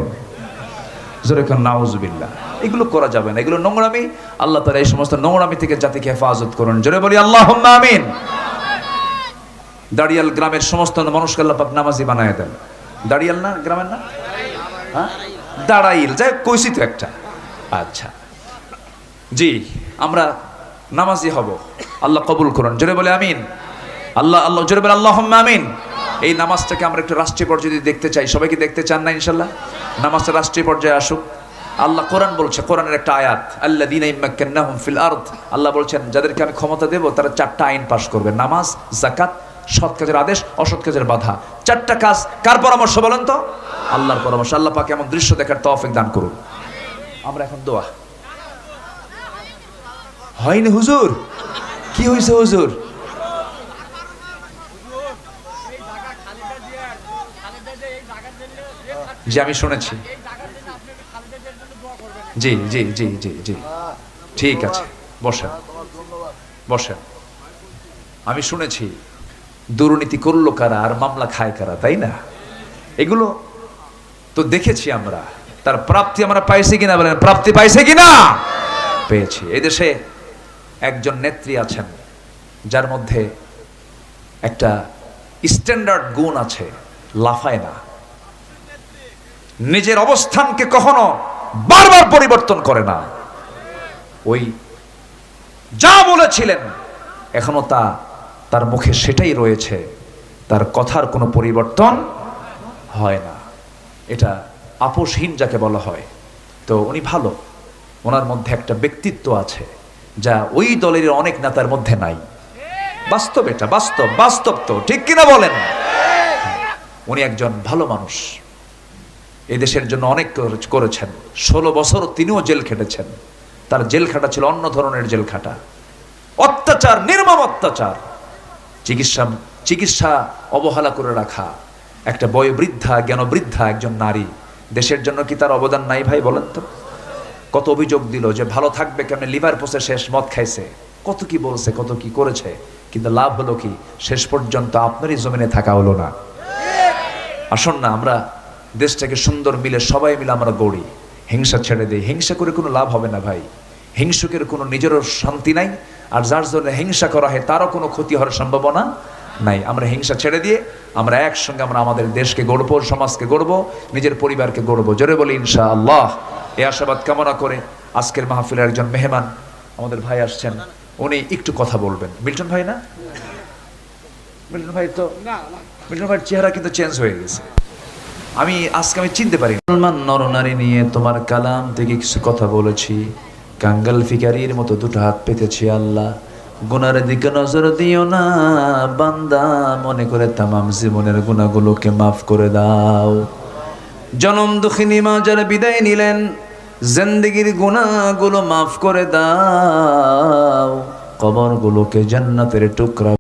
জোরে কোন নাউজুবিল্লাহ। এগুলো করা যাবে না, এগুলো নোংরামি। আল্লাহ তাআলা এই সমস্ত নোংরামি থেকে জাতিকে হেফাজত করুন। জোরে বলি আল্লাহুম্মা আমিন। দাড়িয়াল গ্রামের সমস্ত মানুষকে আল্লাহ পাক নামাজি বানায় দেন। দাড়িয়াল না গ্রামের না, হ্যাঁ দাঁড়াইল, যাই কইছি তো একটা। আচ্ছা জি, আমরা নামাজি হব, আল্লাহ কবুল করুন। জোরে বলে আমিন। আল্লাহ আল্লাহ জোরে বলে আল্লাহুম্মা আমিন। এই নামাজটাকে আমরা একটু রাষ্ট্রীয় পর্যায়ে যদি দেখতে চাই, সবাইকে দেখতে চান না ইনশাল্লাহ? নামাজটা রাষ্ট্রীয় পর্যায়ে আসুক। আল্লাহ কোরআন বলছে, কোরআনের একটা আয়াত, আল্লাযীনা ইম্মাক্কানাহুম ফিল আরদ, আল্লাহ বলছেন যাদেরকে আমি ক্ষমতা দেব তারা 4টা আইন পাশ করবে, নামাজ, যাকাত, সৎ কাজের আদেশ, অসৎ কাজের বাধা। 4টা কাজ কার পরামর্শ বলেন তো? আল্লাহর পরামর্শ। আল্লাহ পাক এমন দৃশ্য দেখার তৌফিক দান করুন। আমরা এখন দোয়া। হয়নি হুজুর? কি হয়েছে হুজুর? জি আমি শুনেছি। জি জি জি জি জি ঠিক আছে, বসেন বসেন। আমি শুনেছি দুর্নীতি করলো কারা আর মামলা খায় কারা, তাই না? এগুলো তো দেখেছি আমরা, তার প্রাপ্তি আমরা পাইছি কিনা বলেন? প্রাপ্তি পাইছে কিনা? পেয়েছি। এদেশে একজন নেত্রী আছেন যার মধ্যে একটা স্ট্যান্ডার্ড গুণ আছে, লাফায় না, নিজের অবস্থানকে কখনো বারবার পরিবর্তন করে না। ওই যা বলেছিলেন এখনো তার মুখে সেটাই রয়েছে, তার কথার কোনো পরিবর্তন হয় না। এটা আপোষহীন যাকে বলা হয়। তো উনি ভালো, ওনার মধ্যে একটা ব্যক্তিত্ব আছে যা ওই দলের অনেক নেতার মধ্যে নাই। বাস্তব, এটা বাস্তব, বাস্তব তো, ঠিক কিনা বলেন? উনি একজন ভালো মানুষ, এদেশের জন্য অনেক করেছেন। 16 বছর তিনিও জেল খেটেছেন। তার জেল খাটা ছিল অন্য ধরনের জেল খাটা, অত্যাচার, নির্মম অত্যাচার, চিকিৎসা অবহেলা করে রাখা। একটা বয়োবৃদ্ধা, জ্ঞানবৃদ্ধা একজন নারী, দেশের জন্য কি তার অবদান নাই ভাই বলেন তো? কত অভিযোগ দিল যে ভালো থাকবে কেমনে, লিভার পচে শেষ, মদ খাইছে, কত কি বলছে, কত কি করেছে, কিন্তু লাভ হলো কি? শেষ পর্যন্ত আপনারই জমিনে থাকা হলো না। আসুন না আমরা দেশটাকে সুন্দর মিলে সবাই মিলে আমরা গড়ি, হিংসা ছেড়ে দেই। হিংসা করে কোনো লাভ হবে না ভাই। হিংসুকের কোনো নিজেরও শান্তি নাই, আর যার জন্য হিংসা করা হয় তারও কোনো ক্ষতি হওয়ার সম্ভাবনা নাই। আমরা হিংসা ছেড়ে দিয়ে আমরা একসঙ্গে আমরা আমাদের দেশকে গড়বো, সমাজকে গড়বো, নিজের পরিবারকে গড়বো। জোরে বলি ইনশাআল্লাহ। এই আশাবাদ কামনা করে আজকের মাহফিলের একজন মেহমান আমাদের ভাই আসছেন, উনি একটু কথা বলবেন। মিল্টন ভাই না? মিল্টন ভাই তো, মিল্টন ভাইয়ের চেহারা কিন্তু চেঞ্জ হয়ে গেছে। আমি চিনতে পারি। মুসলমান নরনারী নিয়ে তোমার কালাম থেকে কিছু কথা বলেছি, কাঙ্গাল ফিকারির মতো দুটো হাত পেতেছি। আল্লাহ গুনার দিকে নজর দিও না, বান্দা মনে করে তামাম জীবনের গুনাহগুলোকে মাফ করে দাও। জনম দুঃখিনী মা যারা বিদায় নিলেন, জিন্দেগির গুনাহগুলো মাফ করে দাও, কবরগুলোকে জান্নাতের টুকরা